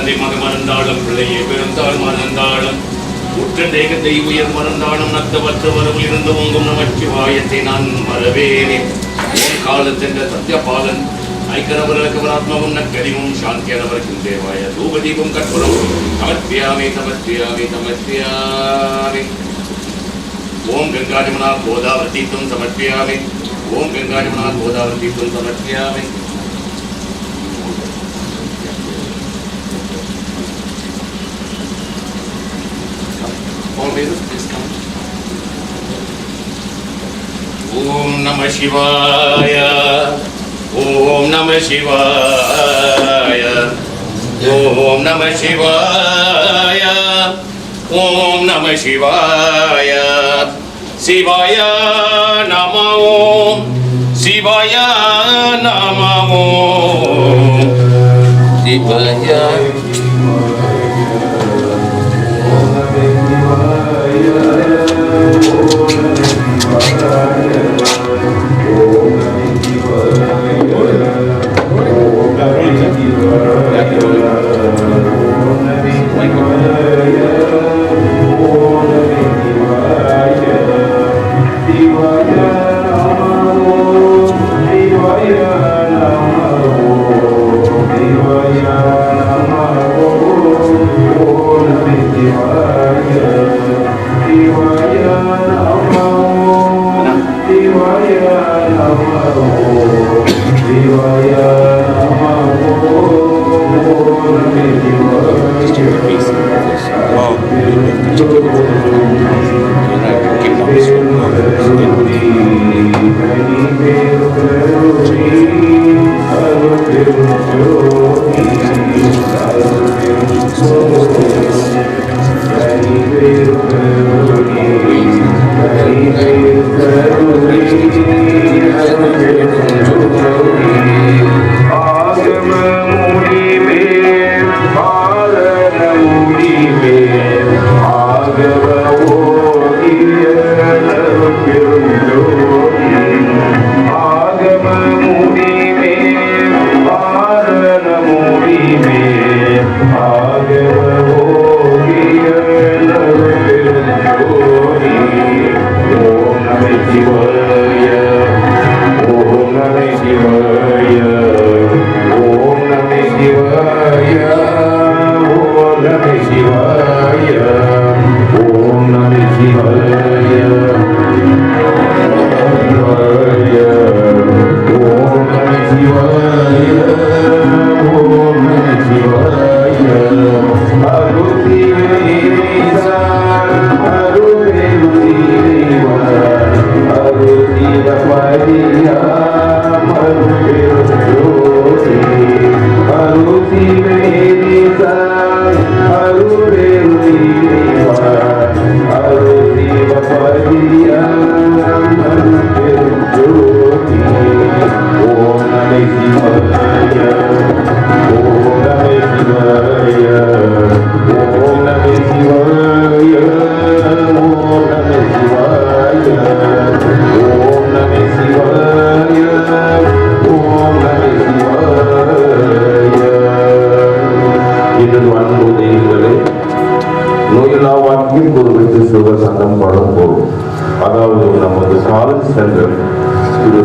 தந்தை மக மறந்தாலும் பிள்ளையை பிறந்தால் மறந்தாலும் உற்ற தேகத்தை உயர் மறந்தாலும் நத்தவற்ற வரவில் இருந்து உங்கும் நமச்சிவாயத்தை நான் மறவேனே. காலத்தென்ற சத்யபாலன் ஐக்கரவர்களுக்கு ஆத்மாவும் நக்கரிவும் சாந்தியானவருக்கும் தேவாய தூபதீபம் கற்புரம் சமர்ப்பியாமே சமர்ப்பியாமே சமர்ப்பியாமே. ஓம் கங்காஜமனா கோதாவர்த்தீத்தும் சமர்ப்பியாமே. ஓம் கங்காஜமனா கோதாவர்த்தீத்தும் சமர்ப்பியாமே. ஓம் நம சிவாய. ஓம் நம சிவாய. ஓம் நம சிவாய. ஓம் நம சிவாய. சிவாய நம ஓம். சிவாய நம ஓம். சிவாய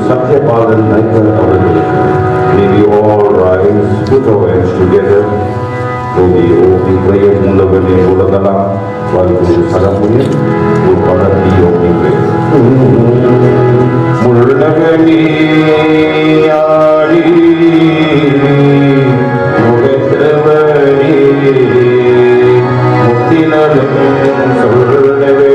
Sathiapalan Naicker அவர்கள். May we all rise, put our hands together. May we pray மூலவனே உலகலாம் வாழ்வு சரமுய ஒரு படத்தி ஓமிவே. முள்ளகனே ஆடி முகத்தவனே முத்தினலும் சொல்லுவனே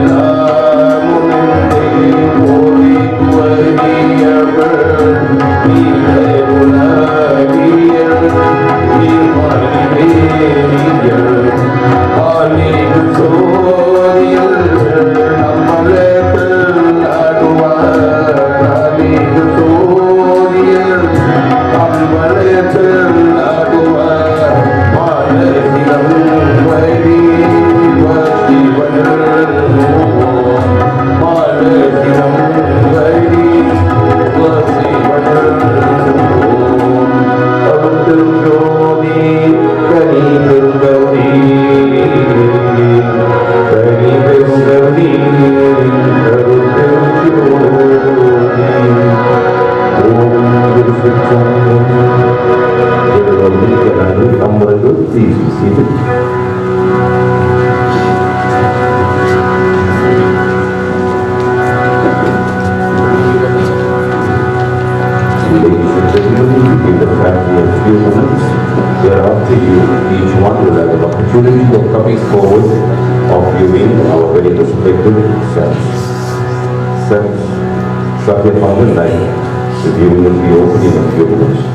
Love. name our very respected Sathiapalan Naicker. The viewing will be open in a few minutes.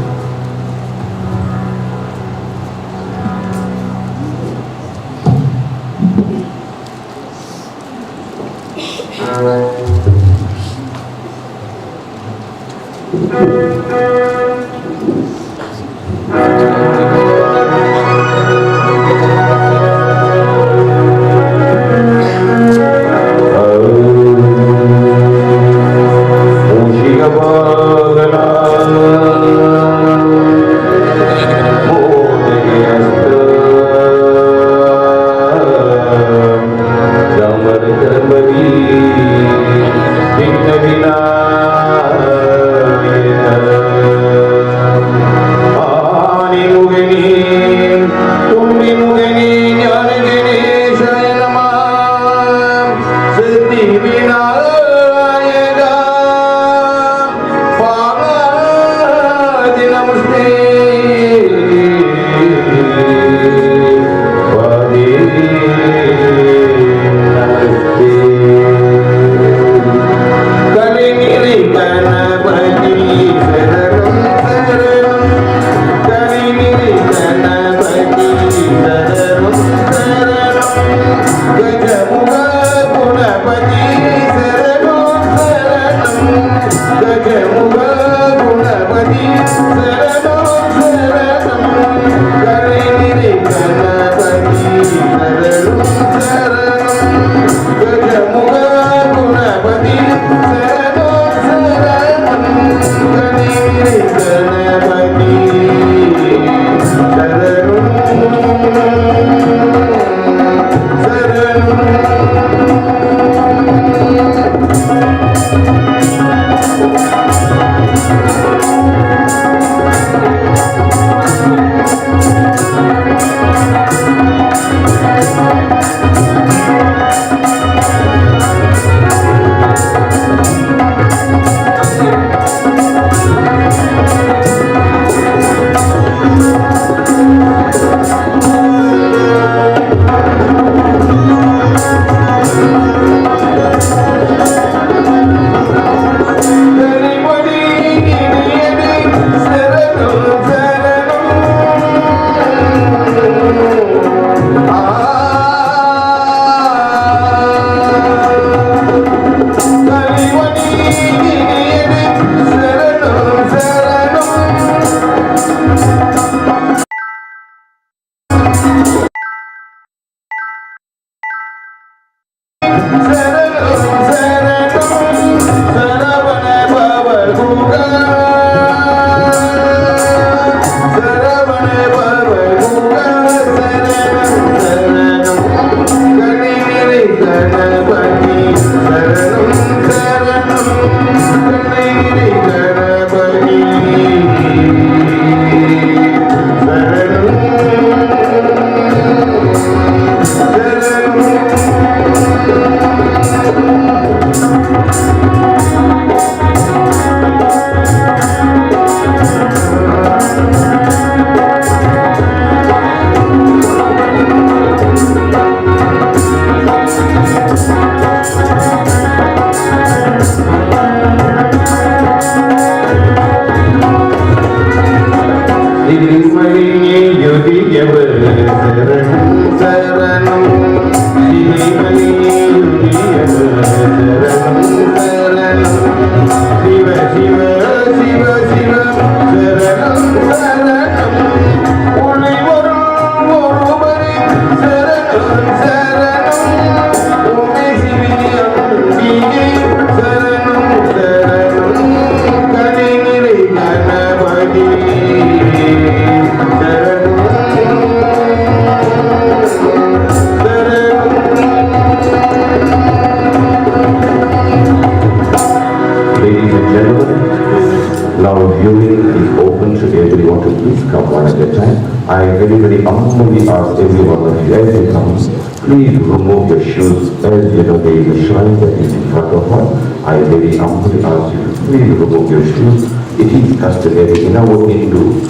I very humbly ask every one of you as you come, please remove your shoes as you know there is a shrine that is in front of us. I very humbly ask you to please remove your shoes. It is customary in our Hindu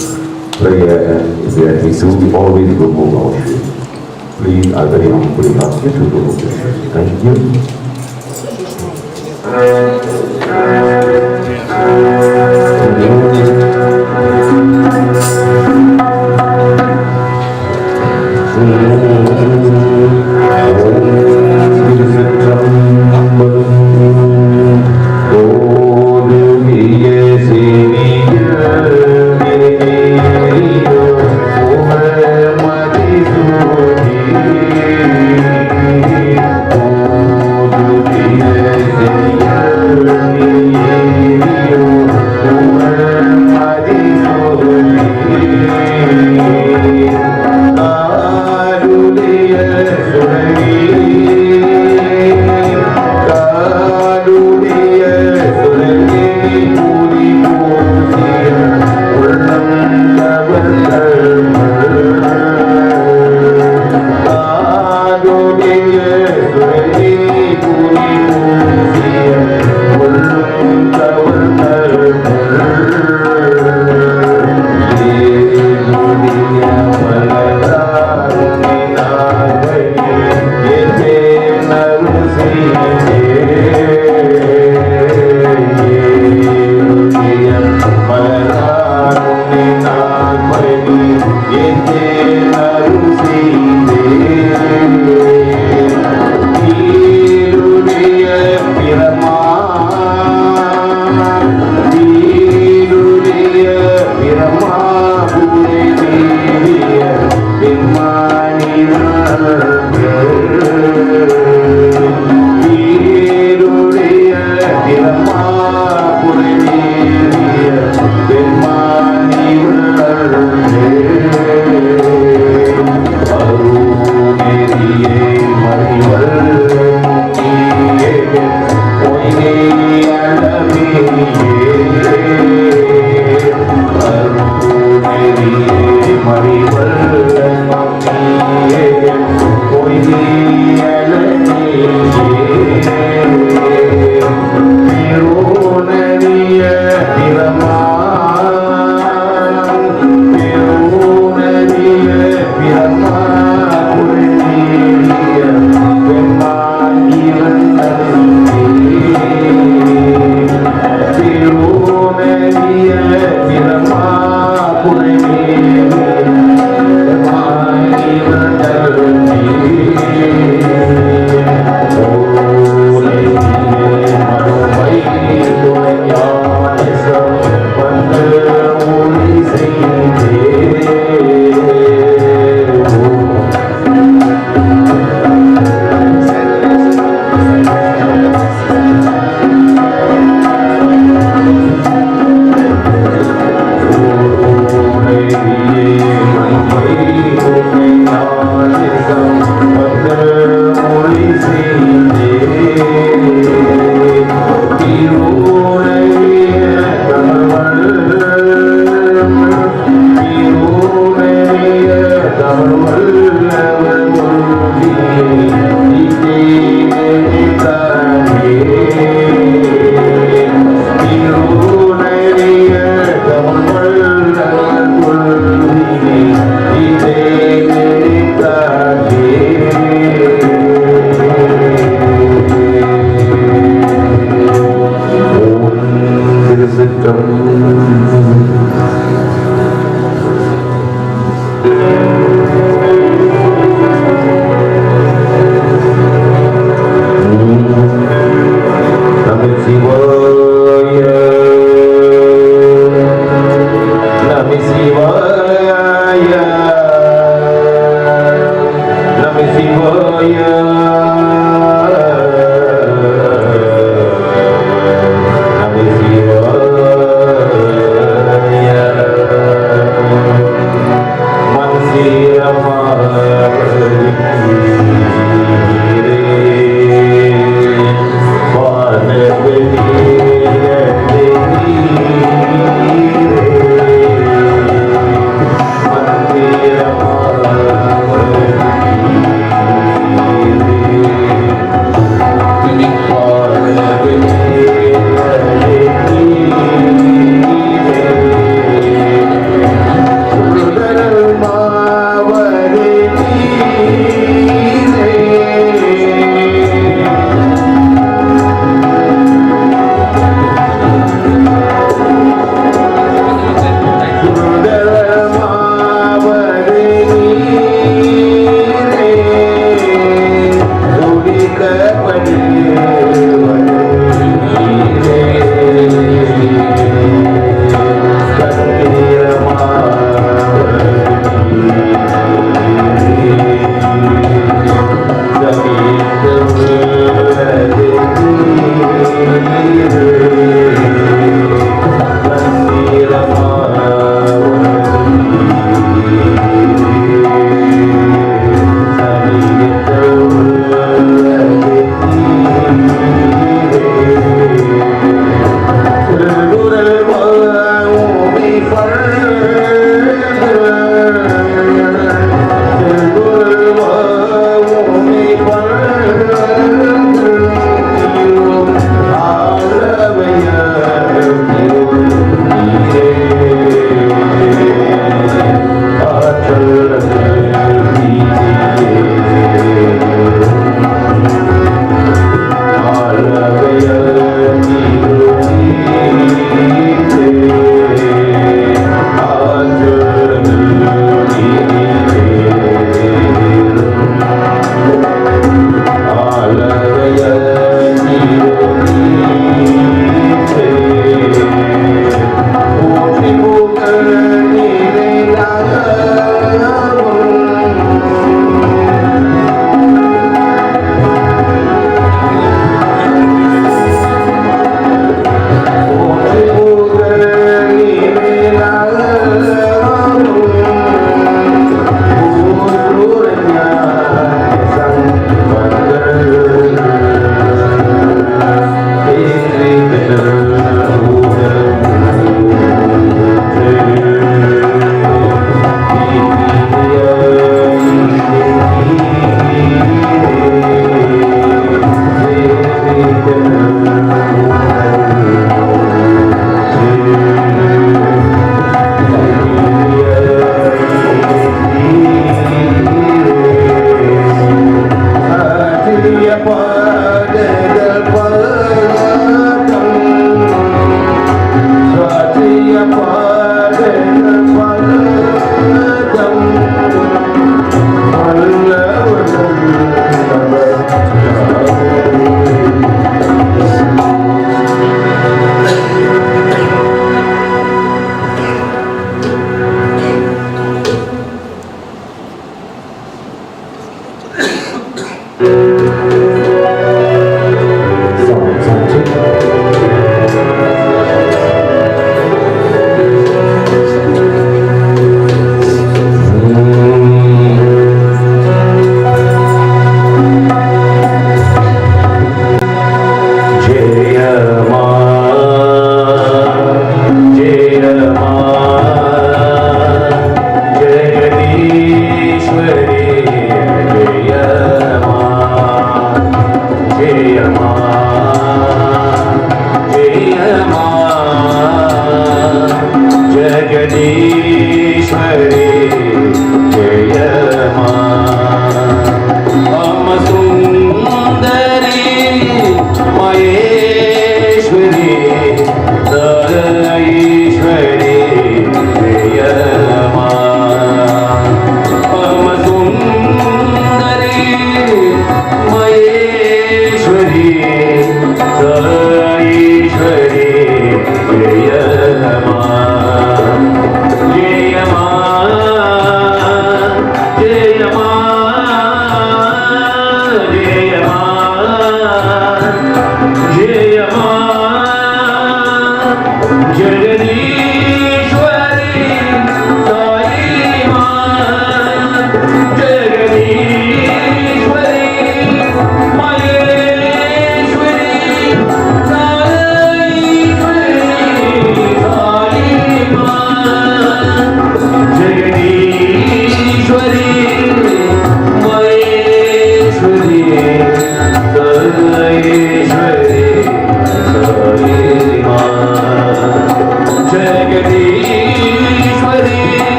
prayer and that we always remove our shoes. Please, I very humbly ask you to do this. Thank you.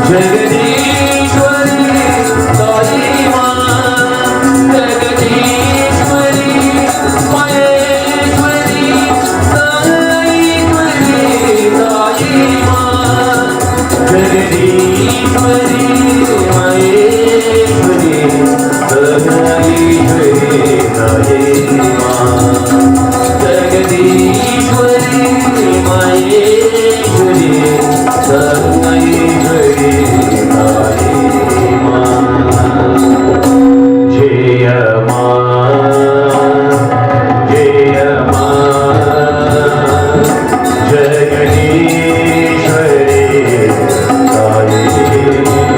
Jagadishwari Sai मां जगदीश्वरी महेश्वरी साईश्वरी साई मां जगदीश्वरी महेश्वरी साईश्वरी साई मां जगदीश्वरी महेश्वरी साईश्वरी साई मां जय मां जय मां जगदीश्वरी साई मां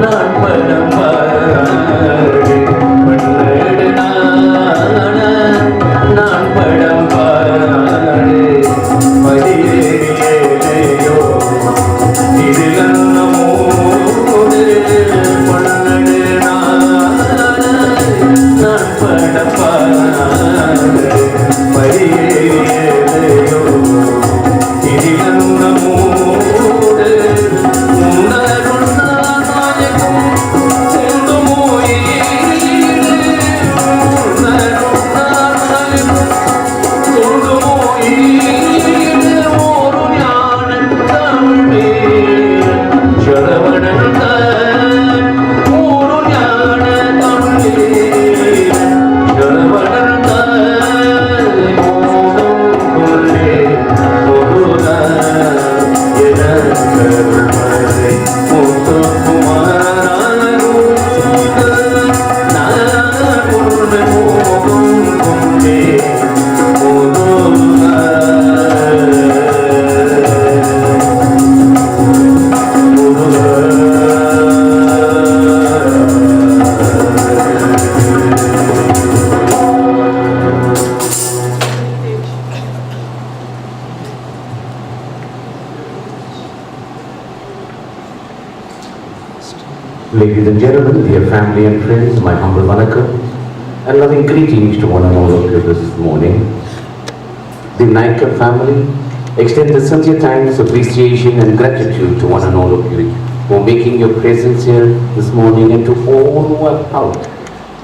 நான் படம் பாடு பண்ணடு நான் படம் பாடு மதியேறியோ இதில் நம்மோடு பண்ணடு நான் படம் பாடு மதியேறியோ இதில் நம்மோடு Ladies and gentlemen, dear family and friends, my humble vanakkam and loving greetings to one and all of you this morning. The Naicker family extends the sincere thanks, appreciation and gratitude to one and all of you for making your presence here this morning, and to all who have helped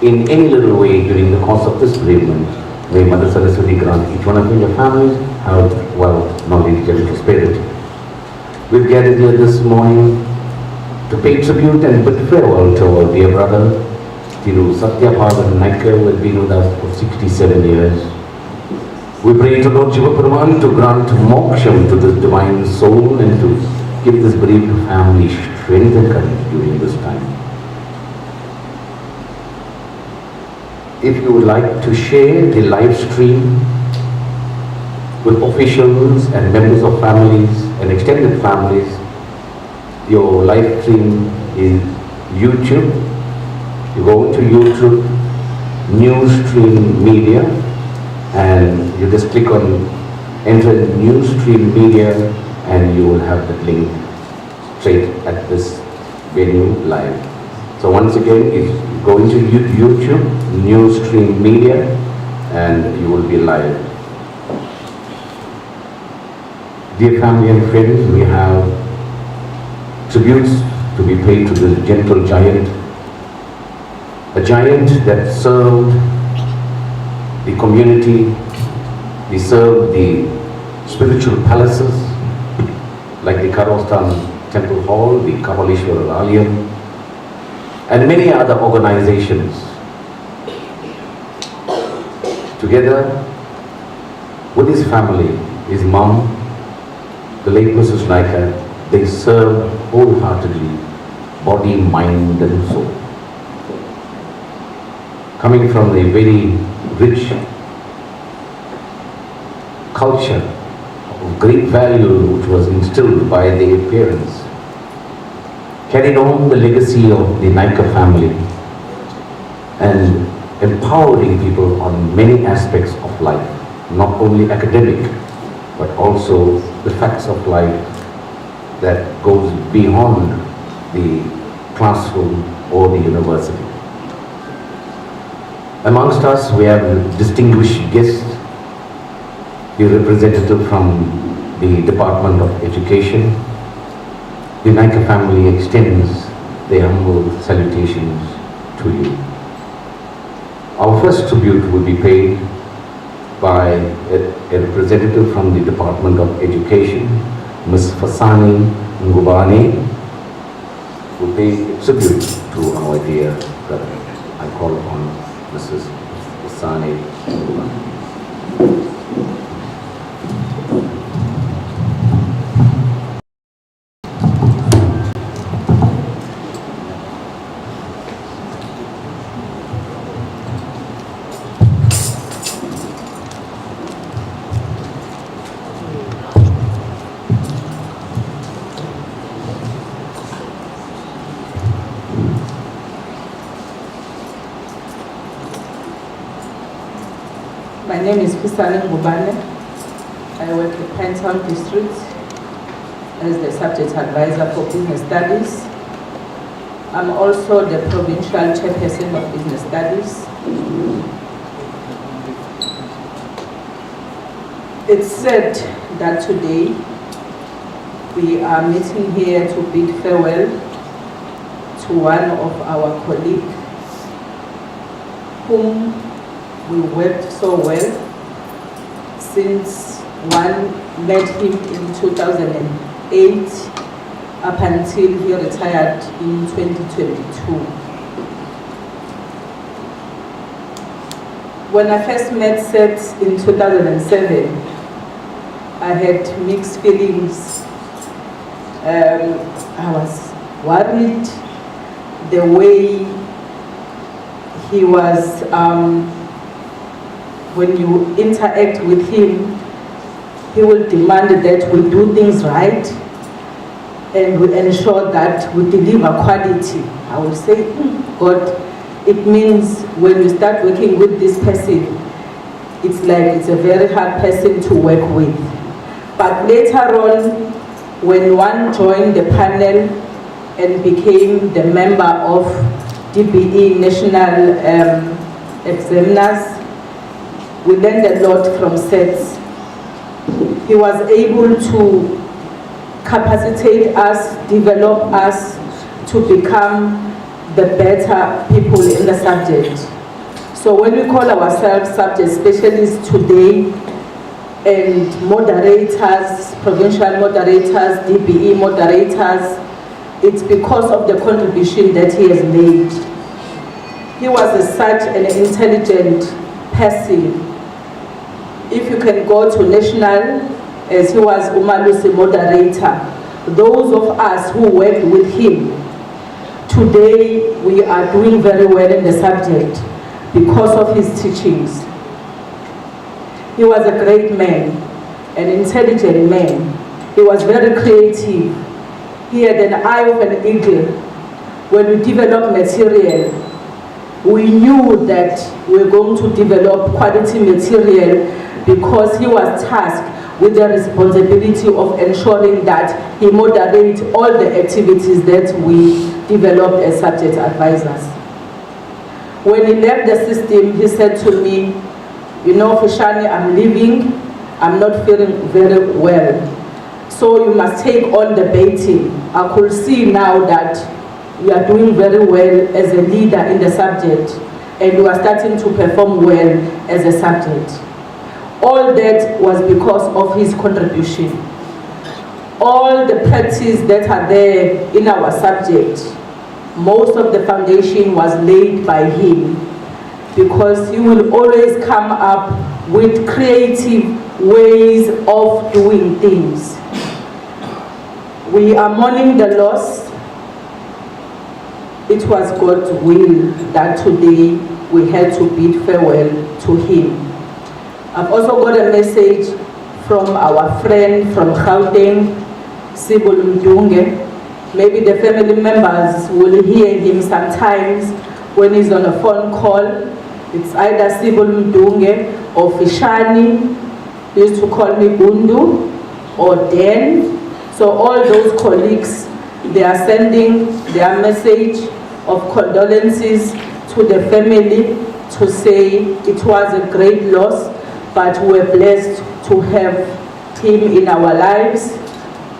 in any little way during the course of this bereavement. May Mother Saraswati grant each one of you and your families health, wealth, knowledge and prosperity. We've gathered here this morning to pay tribute and bid farewell to our dear brother, Sathiapalan Naicker, who has been with us for 67 years. We pray to Lord Shivapraman to grant moksham to this divine soul and to give this bereaved family strength and courage during this time. If you would like to share the live stream with officials and members of families and extended families, your live stream is YouTube. You go to YouTube, News Stream Media, and you just click on enter News Stream Media, and you will have the link straight at this venue live. So once again, if you go into YouTube, News Stream Media, and you will be live. Dear family and friends, we have tributes to be paid to this gentle giant, a giant that served the community, he served the spiritual palaces like the Karostan Temple Hall, the Kabalishwara Alayam, and many other organizations. Together with his family, his mom, the late Mrs. Naicker, they serve wholeheartedly, body, mind and soul. Coming from a very rich culture of great value which was instilled by their parents, carried on the legacy of the Naicker family and empowering people on many aspects of life, not only academic, but also the facts of life that goes beyond the classroom or the university. Amongst us, we have distinguished guests, the representative from the Department of Education. The Naicker family extends their humble salutations to you. Our first tribute will be paid by a representative from the Department of Education, Ms. Fasani Ngubani, who will pay tribute to our dear brother. I call upon Mrs. Fasani Ngubani. My name is Pisani Ngubane. I work at Pinetown District as the subject advisor for business studies. I'm also the provincial chairperson of business studies. It's said that today we are meeting here to bid farewell to one of our colleagues whom we worked so well since one met him in 2008 up until he retired in 2022. When I first met Seth in 2007, I had mixed feelings. I was worried the way he was, when you interact with him, he will demand that we do things right and we ensure that we deliver quality. I will say, God, it means when you start working with this person, it's like it's a very hard person to work with. But later on, when one joined the panel and became the member of DBE National Examiners, we learned a lot from Seth. He was able to capacitate us, develop us to become the better people in the subject. So when we call ourselves subject specialists today, and moderators, provincial moderators, DBE moderators, it's because of the contribution that he has made. He was such an intelligent person. If you can go to national, as he was Umalusi moderator, those of us who worked with him, today we are doing very well in the subject because of his teachings. He was a great man, an intelligent man. He was very creative. He had an eye of an eagle. When we developed material, we knew that we were going to develop quality material because he was tasked with the responsibility of ensuring that he moderates all the activities that we developed as subject advisors. When he left the system, he said to me, you know, Fishani, I'm leaving, I'm not feeling very well. So you must take on the baiting. I could see now that you are doing very well as a leader in the subject and you are starting to perform well as a subject. All that was because of his contribution. All the practice that are there in our subject, most of the foundation was laid by him, because he will always come up with creative ways of doing things. We are mourning the loss. It was God's will that today we had to bid farewell to him. I've also got a message from our friend from Gauteng, Sibul Mdunge. Maybe the family members will hear him sometimes when he's on a phone call. It's either Sibul Mdunge or Fishani. He used to call me Bundu or Den. So all those colleagues, they are sending their message of condolences to the family to say it was a great loss, but we're blessed to have him in our lives.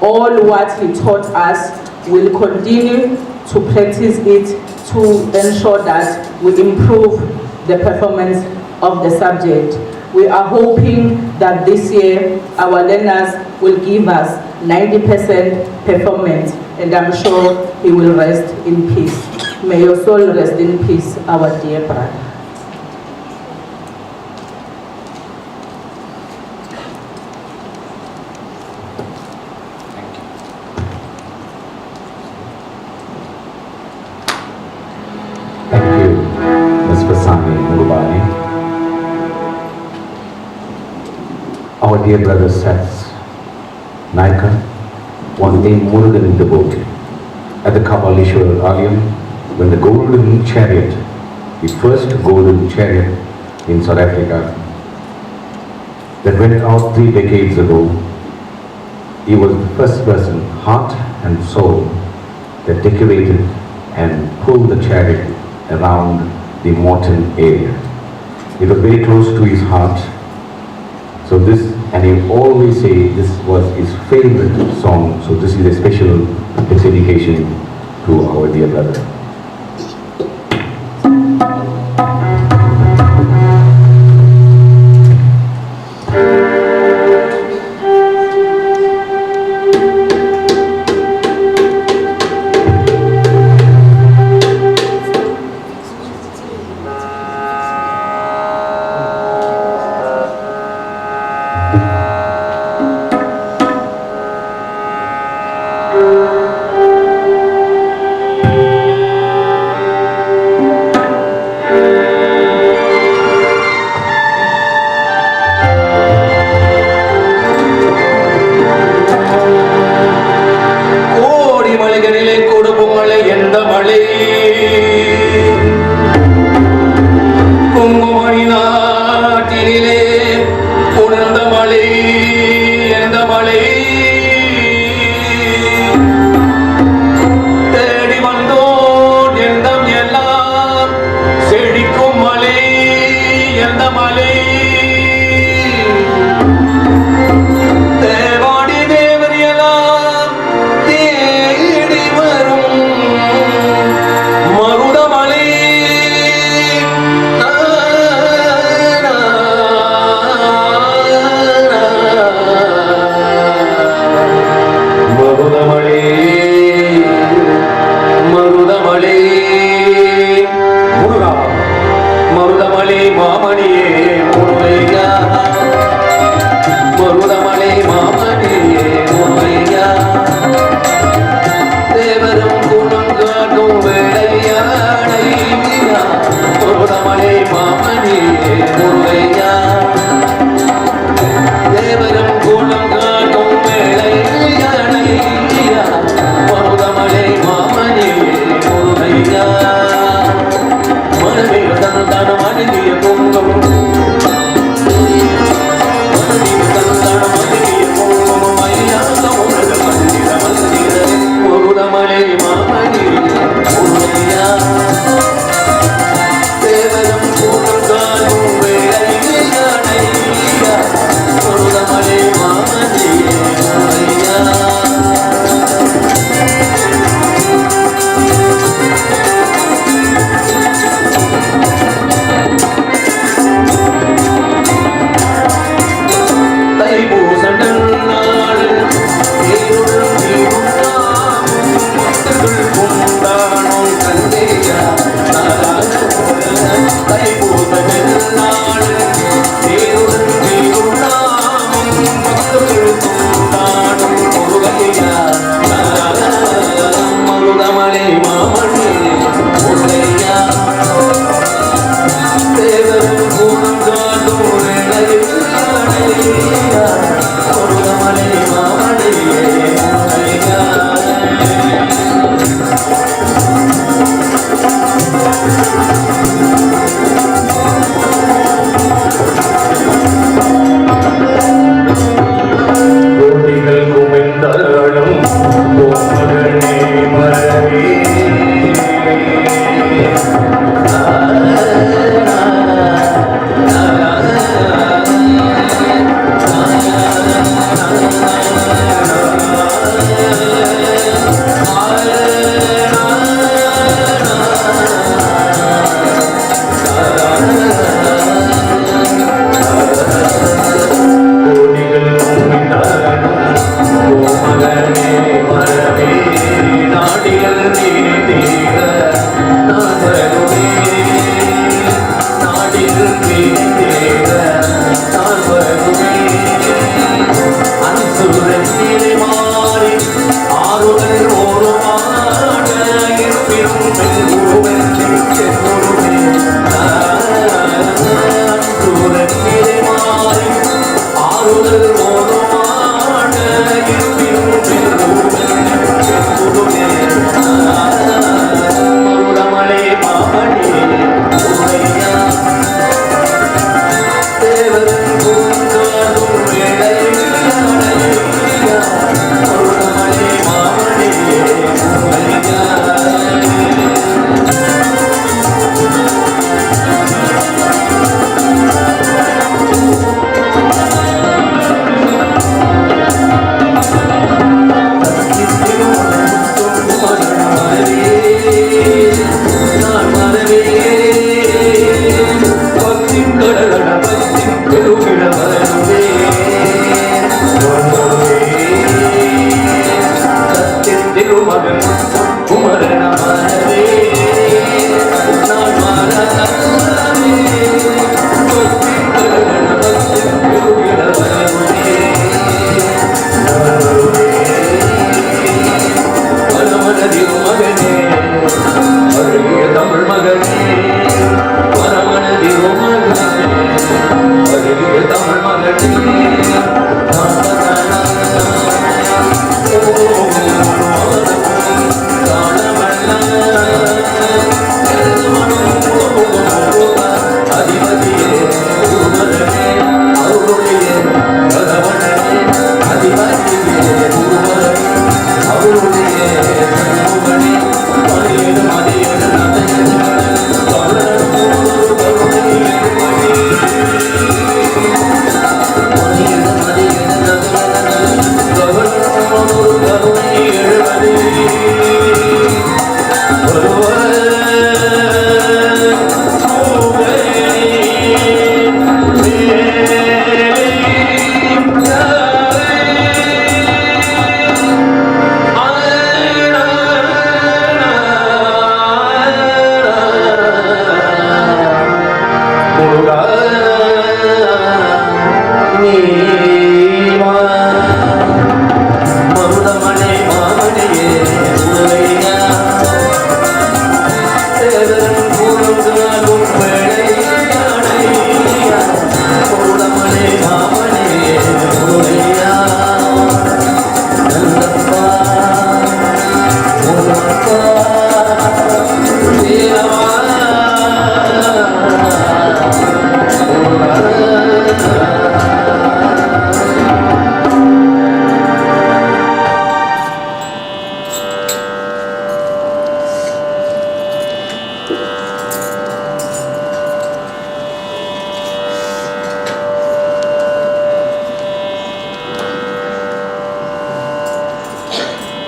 All what he taught us, will continue to practice it to ensure that we improve the performance of the subject. We are hoping that this year our learners will give us 90% performance, and I'm sure he will rest in peace. May your soul rest in peace, our dear brother. Thank you, Ms. Pasani Ngubane. Our dear brother Sathiapalan Naicker, one day Murugan in the boat at the Kabalishwar Alayam, when the golden chariot, the first golden chariot in South Africa, that went out 3 decades ago. He was the first person, heart and soul, that decorated and pulled the chariot around the Morton area. It was very close to his heart. So this, and he always say this was his favorite song. So this is a special dedication to our dear brother.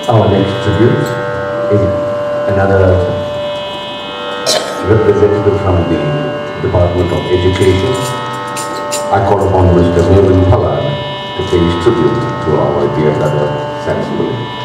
Our next tribute is another representative from the Department of Education. I call upon Mr. Sathiapalan to pay his tribute to our dear brother Sathiapalan.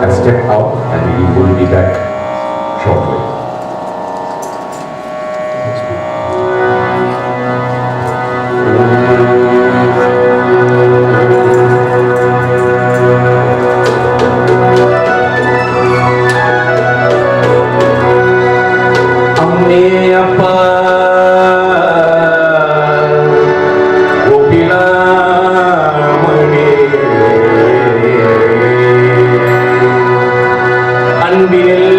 Has stepped out and he will be back shortly. அன்பினில்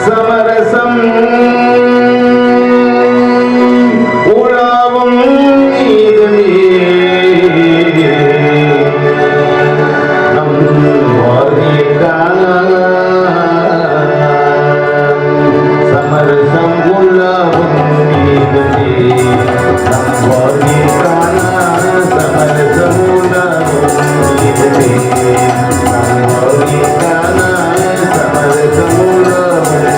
சமரசம் உலாவும் நீதமே நம் வாழ்க்கைக்கான சமரசம் உலாவும் நீதமே நம் வாழ்க்கைக்கான சமரசம் உலாவும் நீதமே நம் வாழ்க்கைக்கான சமரசம் உலாவும்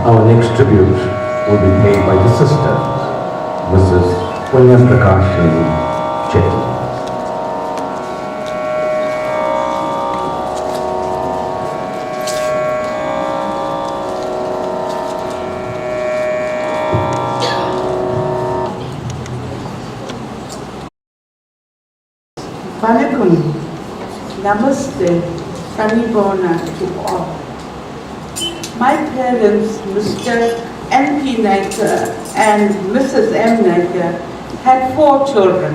Our next tribute will be paid by the sister, Mrs. Punyaprakashini Chetty. Vanakkam, Namaste, Sanibona to all. My parents, Mr. N.P. Naicker and Mrs. M. Naicker, had 4 children,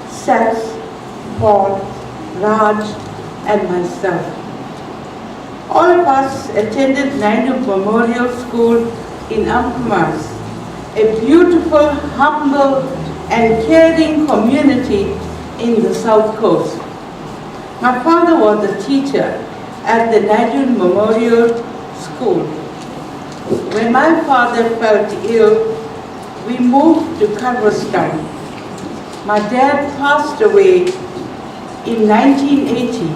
Seth, Paul, Raj, and myself. All of us attended Naidu Memorial School in Amkumas, a beautiful, humble, and caring community in the South Coast. My father was a teacher at the Nigerian Memorial School. When my father felt ill, we moved to Culverstown. My dad passed away in 1980.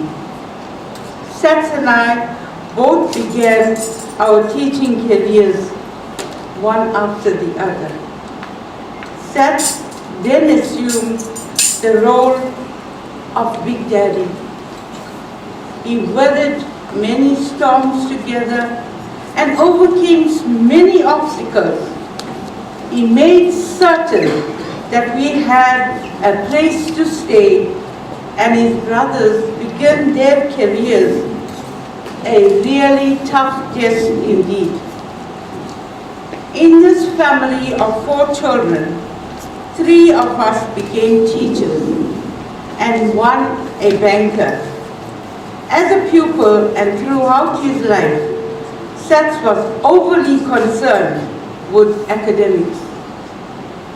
Seth and I both began our teaching careers one after the other. Seth then assumed the role of Big Daddy. He weathered many storms together and overcame many obstacles. He made certain that we had a place to stay, and his brothers began their careers a really tough test indeed. In this family of 4 children, 3 of us became teachers and 1 a banker. As a pupil and throughout his life, Seth was overly concerned with academics.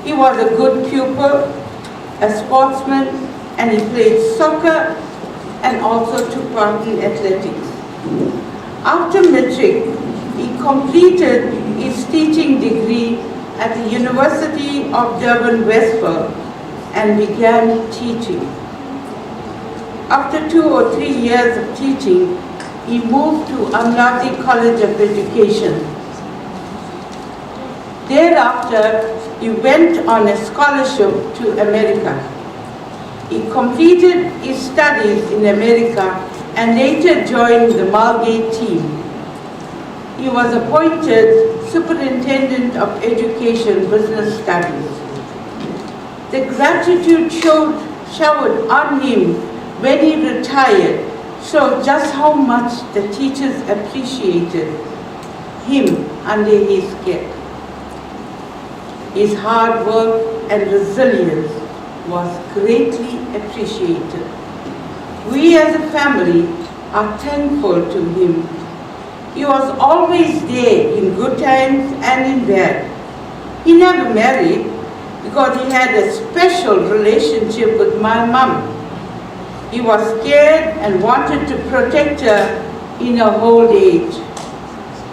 He was a good pupil, a sportsman, and he played soccer and also took part in athletics. After matric, he completed his teaching degree at the University of Durban, Westville, and began teaching. After 2 or 3 years of teaching, he moved to Amlati College of Education. Thereafter, he went on a scholarship to America. He completed his studies in America and later joined the Margate team. He was appointed Superintendent of Education Business Studies. The gratitude showered on him when he retired showed just how much the teachers appreciated him under his care. His hard work and resilience was greatly appreciated. We as a family are thankful to him. He was always there in good times and in bad. He never married because he had a special relationship with my mom. He was scared and wanted to protect her in her old age.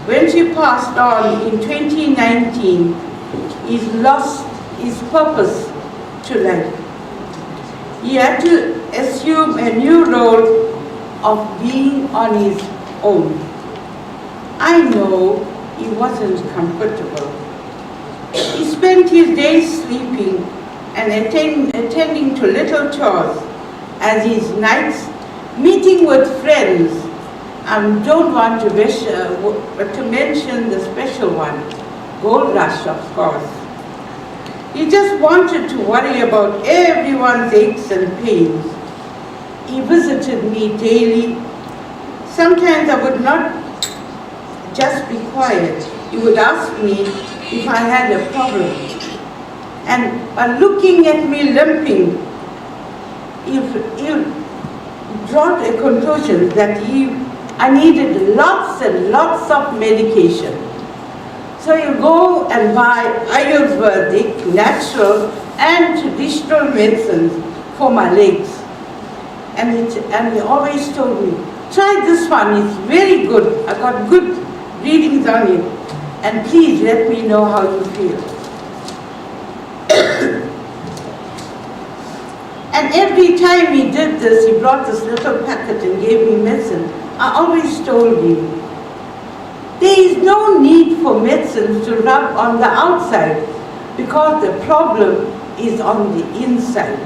When she passed on in 2019, he lost his purpose to life. He had to assume a new role of being on his own. I know he wasn't comfortable. He spent his days sleeping and attending to little chores, as his nights meeting with friends. I don't want to mention the special one, Gold Rush, of course. He just wanted to worry about everyone's aches and pains. He visited me daily. Sometimes I would not just be quiet. He would ask me if I had a problem. And by looking at me limping, he brought a conclusion that I needed lots and lots of medication. So you go and buy Ayurvedic, natural and traditional medicines for my legs. And he always told me, try this one, it's very good. I got good readings on it. And please let me know how you feel. And every time he did this, he brought this little packet and gave me medicine. I always told him, there is no need for medicines to rub on the outside because the problem is on the inside.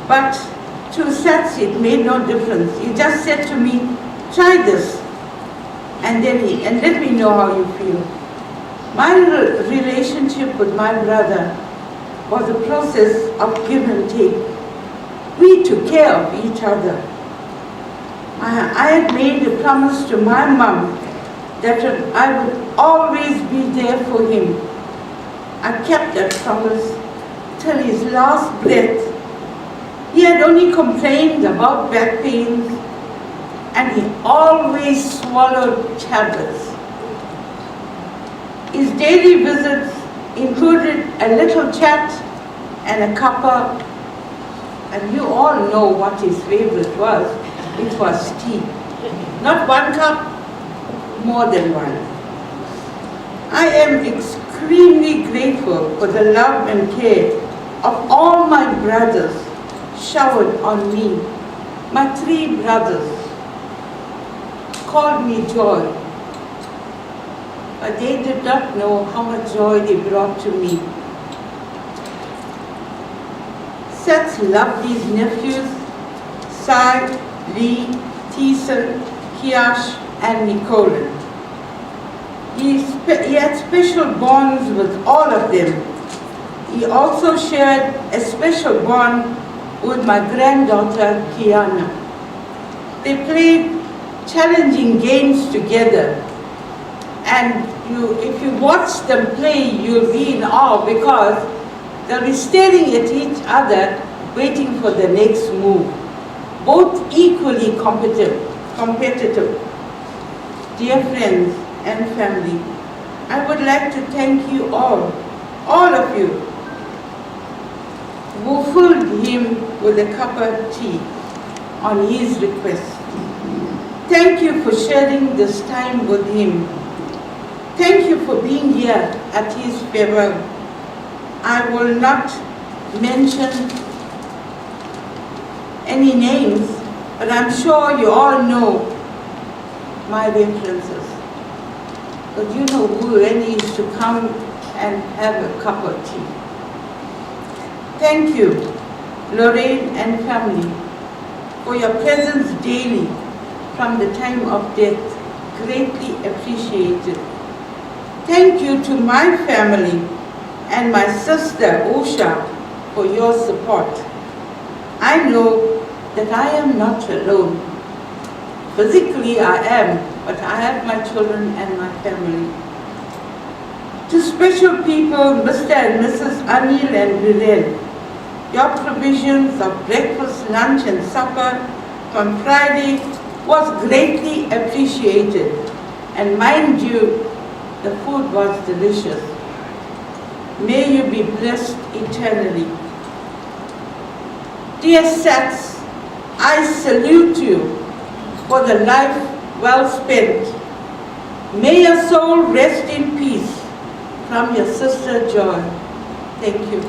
But to Seth, it made no difference. He just said to me, try this, and let me know how you feel. My relationship with my brother was a process of give and take. We took care of each other. I had made a promise to my mom that I would always be there for him. I kept that promise till his last breath. He had only complained about back pains, and he always swallowed tablets. His daily visits included a little chat and a cuppa, and you all know what his favorite was. It was tea. Not one cup, more than one. I am extremely grateful for the love and care of all my brothers showered on me. My 3 brothers called me joy, but they did not know how much joy they brought to me. Seth loved these nephews, Sai, Lee, Thiessen, Kiash, and Nicolin. He had special bonds with all of them. He also shared a special bond with my granddaughter, Kiana. They played challenging games together, and if you watch them play, you'll be in awe because they'll be staring at each other, waiting for the next move. Both equally competitive. Dear friends and family, I would like to thank you all of you, who filled him with a cup of tea on his request. Thank you for sharing this time with him. Thank you for being here at his farewell. I will not mention any names, but I'm sure you all know my references. But you know who really is to come and have a cup of tea. Thank you, Lorraine and family, for your presence daily from the time of death. Greatly appreciated. Thank you to my family and my sister Usha for your support. I know that I am not alone. Physically I am, but I have my children and my family. To special people, Mr. and Mrs. Anil and Viren, your provisions of breakfast, lunch and supper on Friday was greatly appreciated. And mind you, the food was delicious. May you be blessed eternally. Dear Sats, I salute you for the life well spent. May your soul rest in peace. From your sister Joy. Thank you.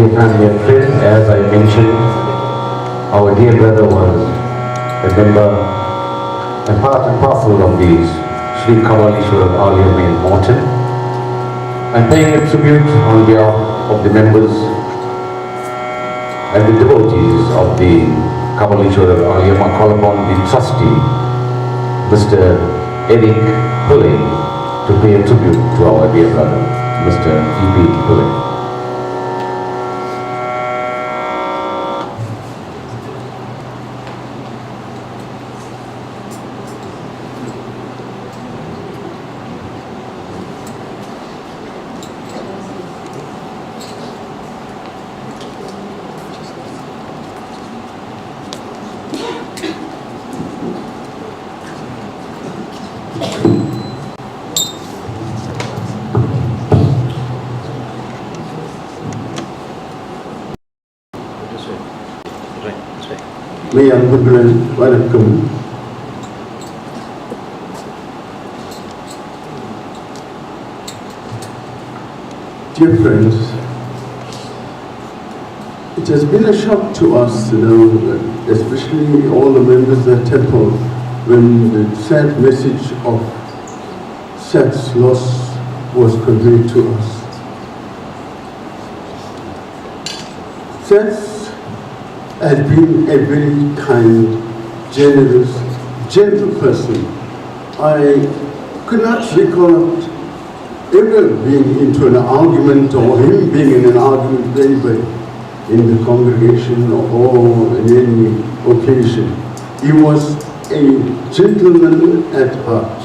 dear family and friends, as I mentioned, our dear brother was a member and part and parcel of the Sri Kabalishwaram Alayam in Morton. I'm paying a tribute on behalf of the members and the devotees of the Kabalishwaram Alayam. I call upon the trustee, Mr. Eric Pulley, to pay a tribute to our dear brother, Mr. E.B. Pulley. May அன்புடன் வணக்கம். Dear friends, it has been a shock to us, especially all the members of the temple, when the sad message of Sat's loss was conveyed to us. Sat has been a very kind, generous, gentle person. I could not recall ever being into an argument or him being in an argument with anybody in the congregation or in any occasion. He was a gentleman at heart,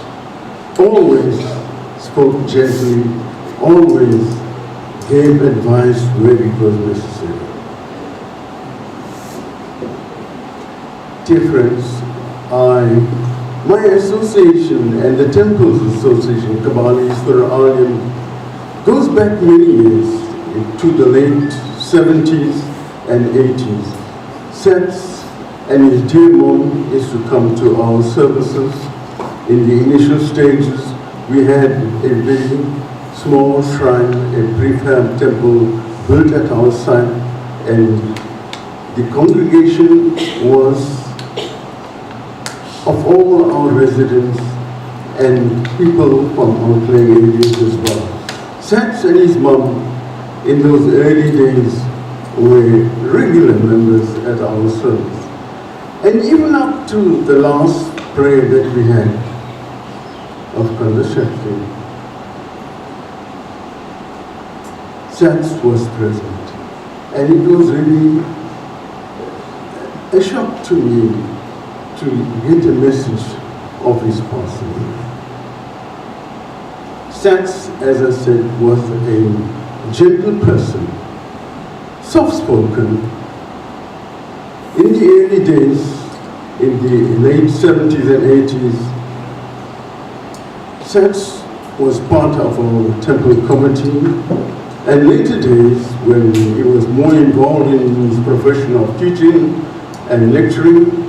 always spoke gently, always gave advice where it was necessary. Dear friends, my association and the Temple's Association, Kabalishwaram Alayam, goes back many years to the late 70s and 80s. Sats and his dear mom used to come to our services. In the initial stages, we had a very small shrine, a prefab temple built at our site, and the congregation was of all our residents and people from outlying areas as well. Sats and his mom in those early days were regular members at our service. And even up to the last prayer that we had of Kandashakti, Sats was present. And it was really a shock to me to get a message of his passing. Sats, as I said, was a gentle person, soft-spoken. In the early days, in the late 70s and 80s, Sats was part of our temple committee, and later days, when he was more involved in his profession of teaching and lecturing,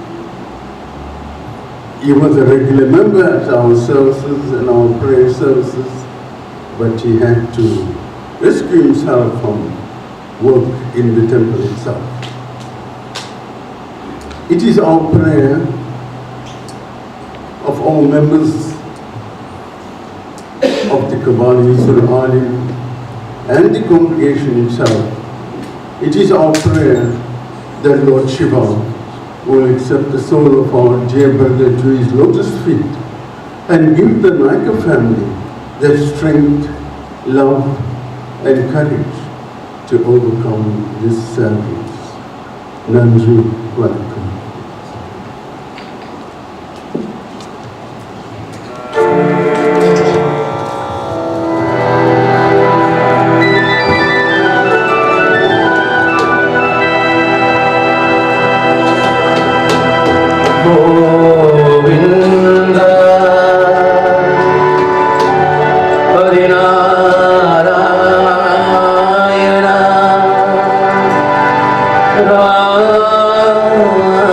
he was a regular member at our services and our prayer services, but he had to rescue himself from work in the temple itself. It is our prayer of all members of the Kabalishwaram Alayam and the congregation itself. It is our prayer that Lord Shiva will accept the soul of our dear brother to his lotus feet and give the Naicker family the strength, love and courage to overcome this sad loss. Nandri Vanakkam. Hare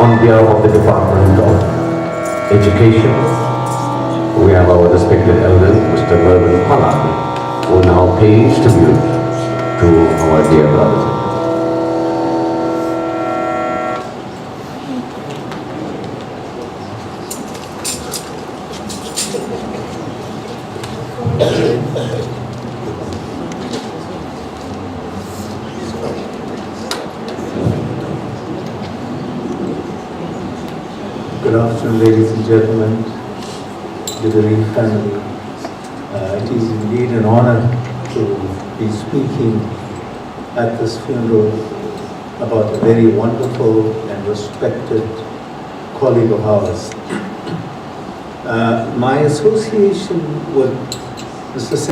On behalf of the Department of Education, we have our respected elders, Mr. Mervyn Palan, who now pays tribute to our dear brothers. Good afternoon, ladies and gentlemen, the bereaved family. It is indeed an honor to be speaking at this funeral about a very wonderful and respected colleague of ours. My association with Mr.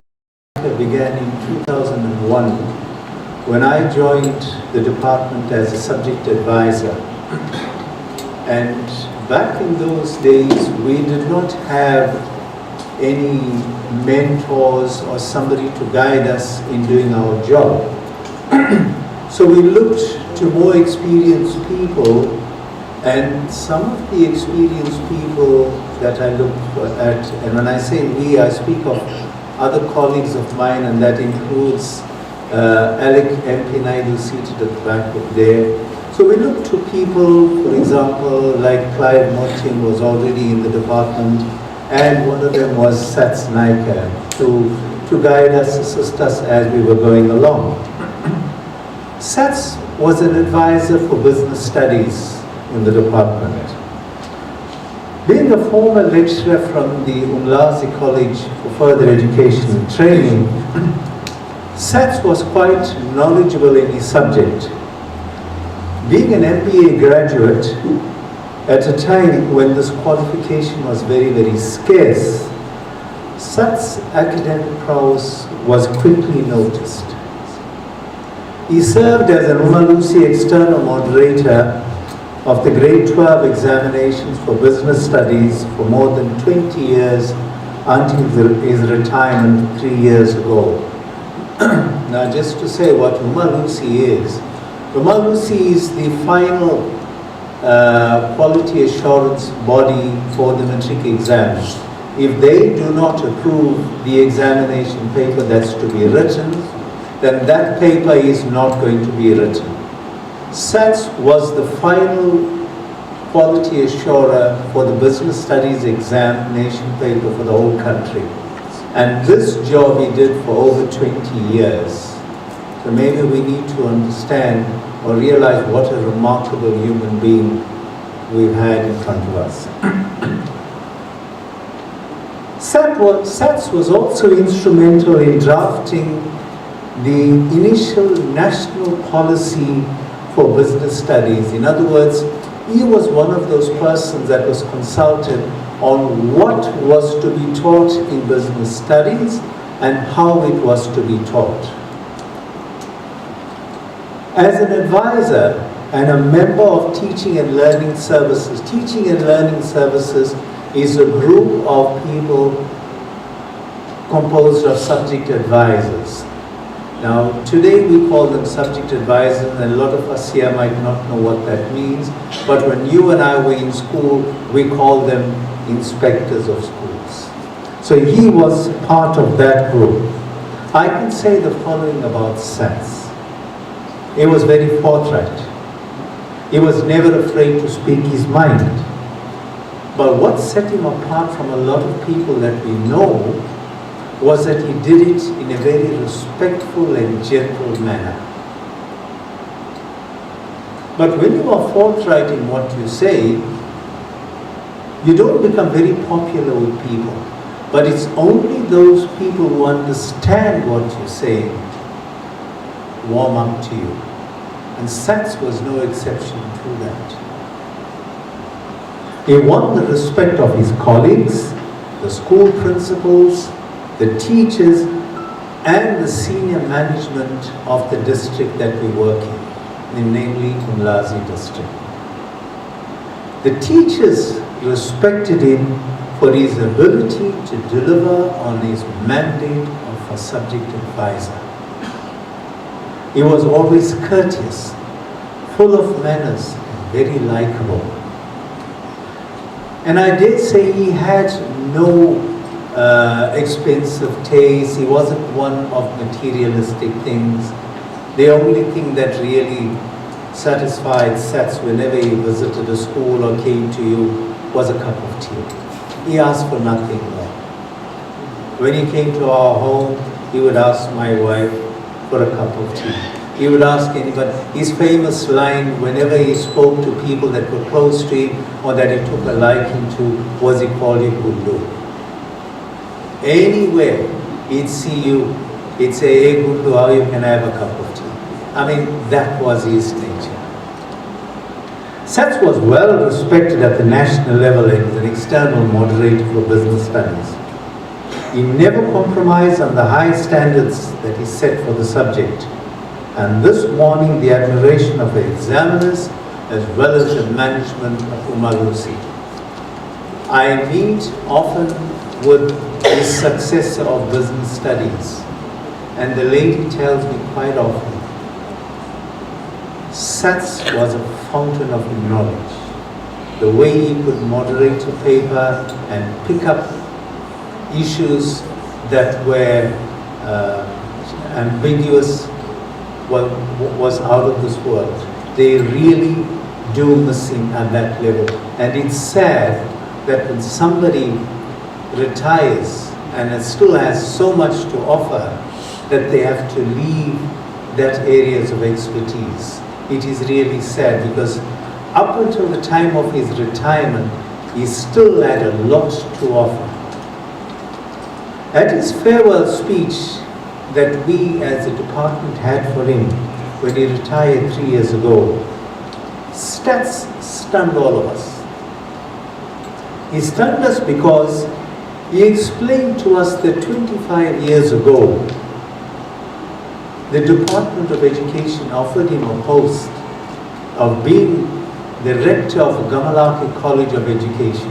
Naicker began in 2001 when I joined the department as a subject advisor. And back in those days, we did not have any mentors or somebody to guide us in doing our job. So we looked to more experienced people, and some of the experienced people that I looked at, and when I say we, I speak of other colleagues of mine, and that includes Alec MP Naidu seated at the back of there. So we looked to people, for example, like Clive Martin was already in the department, and one of them was Sathiapalan Naicker to guide us, assist us as we were going along. Sats was an advisor for business studies in the department. Being a former lecturer from the Umlazi College for Further Education and Training, Sats was quite knowledgeable in his subject. Being an MBA graduate at a time when this qualification was very, very scarce, Sat's academic prowess was quickly noticed. He served as an Umalusi external moderator of the grade 12 examinations for business studies for more than 20 years until his retirement 3 years ago. Now, just to say what Umalusi is the final quality assurance body for the matric exams, if they do not approve the examination paper that's to be written, then that paper is not going to be written. SATS was the final quality assurer for the business studies examination paper for the whole country. And this job he did for over 20 years. So maybe we need to understand or realize what a remarkable human being we've had in front of us. SATS was also instrumental in drafting the initial national policy for business studies. In other words, he was one of those persons that was consulted on what was to be taught in business studies and how it was to be taught. As an advisor and a member of Teaching and Learning Services is a group of people composed of subject advisors. Now, today we call them subject advisors, and a lot of us here might not know what that means, but when you and I were in school, we called them inspectors of schools. So he was part of that group. I can say the following about SATS. He was very forthright. He was never afraid to speak his mind. But what set him apart from a lot of people that we know was that he did it in a very respectful and gentle manner. But when you are forthright in what you say, you don't become very popular with people. But it's only those people who understand what you say warm up to you. And SATS was no exception to that. He won the respect of his colleagues, the school principals, the teachers, and the senior management of the district that we work in namely Umlazi district. The teachers respected him for his ability to deliver on his mandate of a subject advisor. He was always courteous, full of manners, and very likable. And I dare say he had no expensive taste. He wasn't one of materialistic things. The only thing that really satisfied SATS whenever he visited a school or came to you was a cup of tea. He asked for nothing more. When he came to our home, he would ask my wife for a cup of tea. He would ask anybody. His famous line, whenever he spoke to people that were close to him or that he took a liking to, was he called you Gundu. Anywhere he'd see you, he'd say, hey Gundu, how you can have a cup of tea? I mean, that was his nature. SATS was well respected at the national level as an external moderator for business studies. He never compromised on the high standards that he set for the subject, and this won the admiration of the examiners as well as the management of Umalusi. I meet often with his successor of business studies, and the lady tells me quite often, SATS was a fountain of knowledge. The way he could moderate a paper and pick up issues that were ambiguous was out of this world. They really do miss him at that level. And it's sad that when somebody retires and it still has so much to offer that they have to leave that areas of expertise. It is really sad because up until the time of his retirement, he still had a lot to offer. At his farewell speech that we as a department had for him when he retired 3 years ago, SATS stunned all of us. He stunned us because he explained to us that 25 years ago, the Department of Education offered him a post of being the rector of Gamalaki College of Education.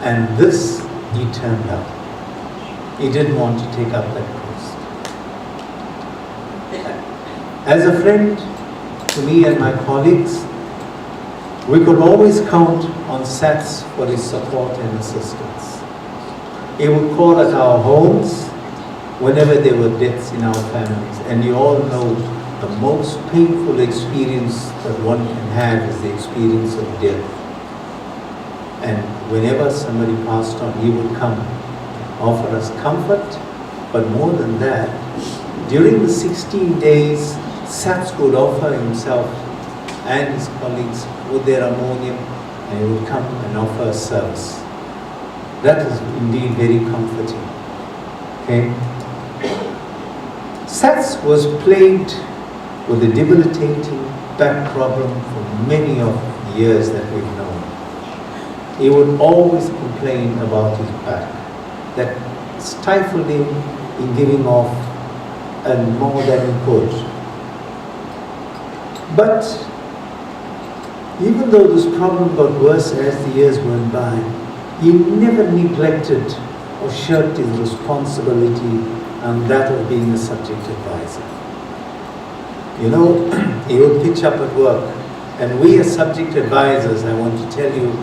And this he turned down. He didn't want to take up that post. As a friend, to me and my colleagues, we could always count on Sats for his support and assistance. He would call at our homes whenever there were deaths in our families. And you all know the most painful experience that one can have is the experience of death. And whenever somebody passed on, he would come, offer us comfort, but more than that, during the 16 days, Sats would offer himself and his colleagues with their ammonium, and he would come and offer a service. That is indeed very comforting. Okay? Sats was plagued with a debilitating back problem for many of the years that we've known. He would always complain about his back, that stifled him in giving off and more than he could. But even though this problem got worse as the years went by, he never neglected or shirked his responsibility and that of being a subject advisor. You know, he would pitch up at work, and we as subject advisors, I want to tell you,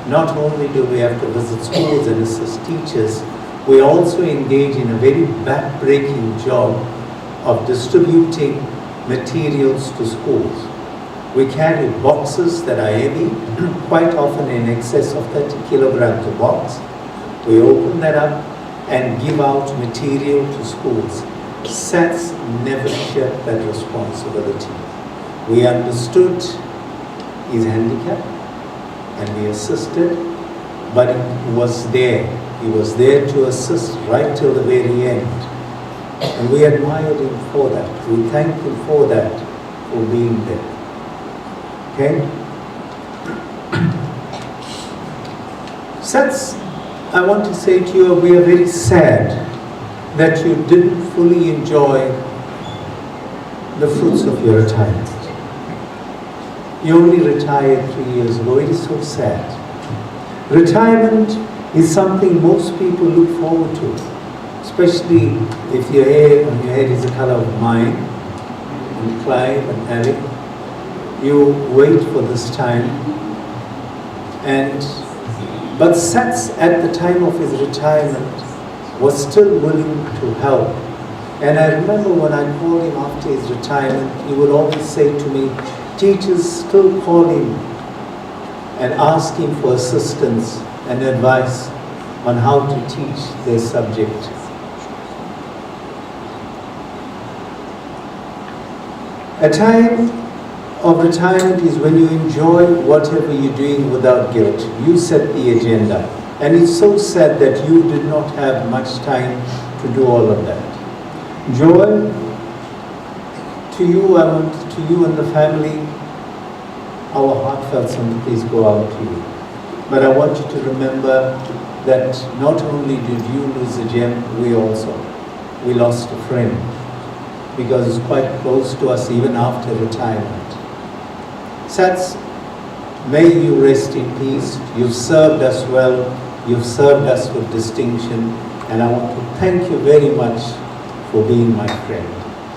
not only do we have to visit schools and assist teachers, we also engage in a very back-breaking job of distributing materials to schools. We carry boxes that are heavy, quite often in excess of 30 kilograms a box. We open that up and give out material to schools. Sats never shirked that responsibility. We understood his handicap and we assisted, but he was there. He was there to assist right till the very end. And we admired him for that. We thanked him for that, for being there. Okay? Sats, I want to say to you, we are very sad that you didn't fully enjoy the fruits of your retirement. You only retired 3 years ago. It is so sad. Retirement is something most people look forward to, especially if your hair on your head is the color of mine, and Clive and Eric. You wait for this time. But Sats, at the time of his retirement, was still willing to help. And I remember when I called him after his retirement, he would always say to me, teachers still call him and ask him for assistance and advice on how to teach their subject. A time of retirement is when you enjoy whatever you're doing without guilt. You set the agenda. And it's so sad that you did not have much time to do all of that. Joy, to you, to you and the family, our heartfelt sympathies go out to you. But I want you to remember that not only did you lose a gem, we lost a friend, because it's quite close to us even after retirement. Sats, may you rest in peace. You've served us well. You've served us with distinction. And I want to thank you very much for being my friend.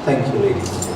Thank you, ladies and gentlemen.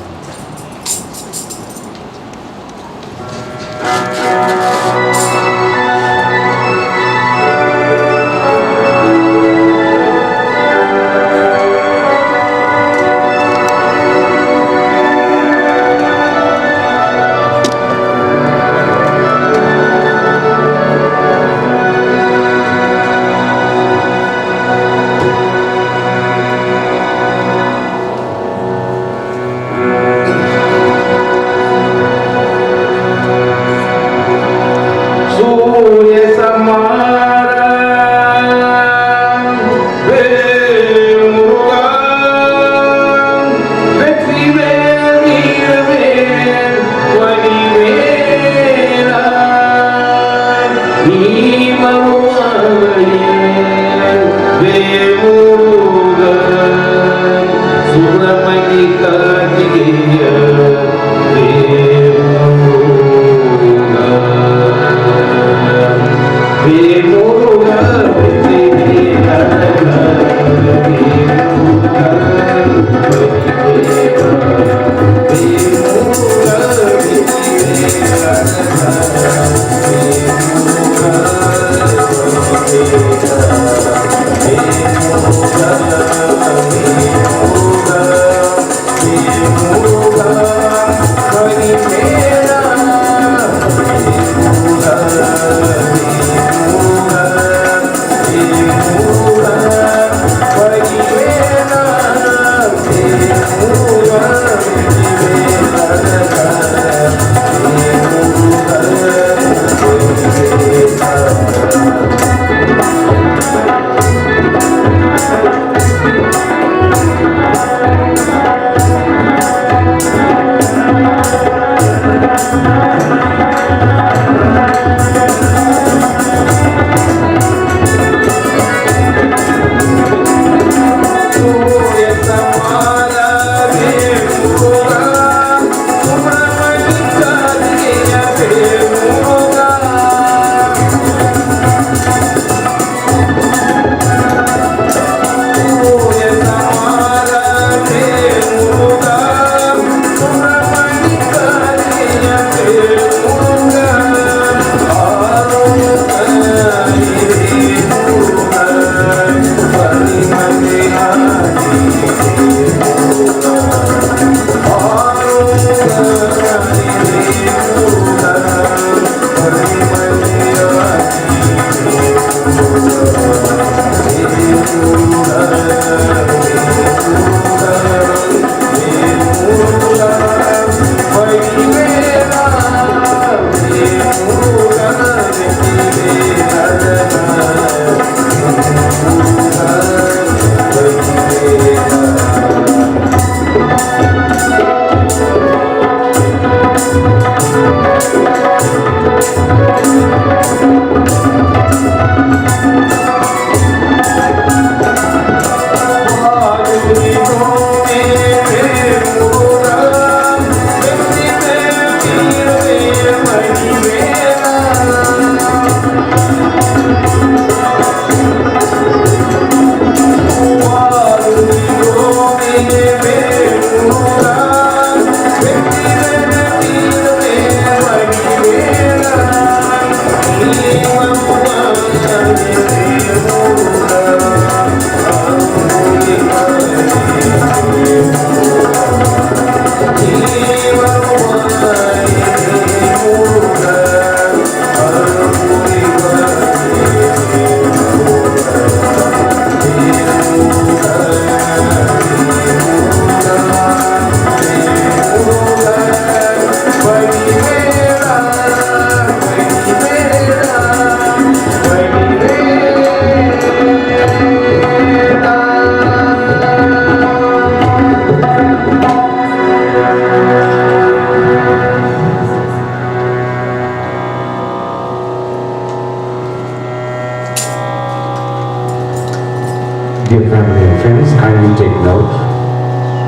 Dear family and friends, kindly take note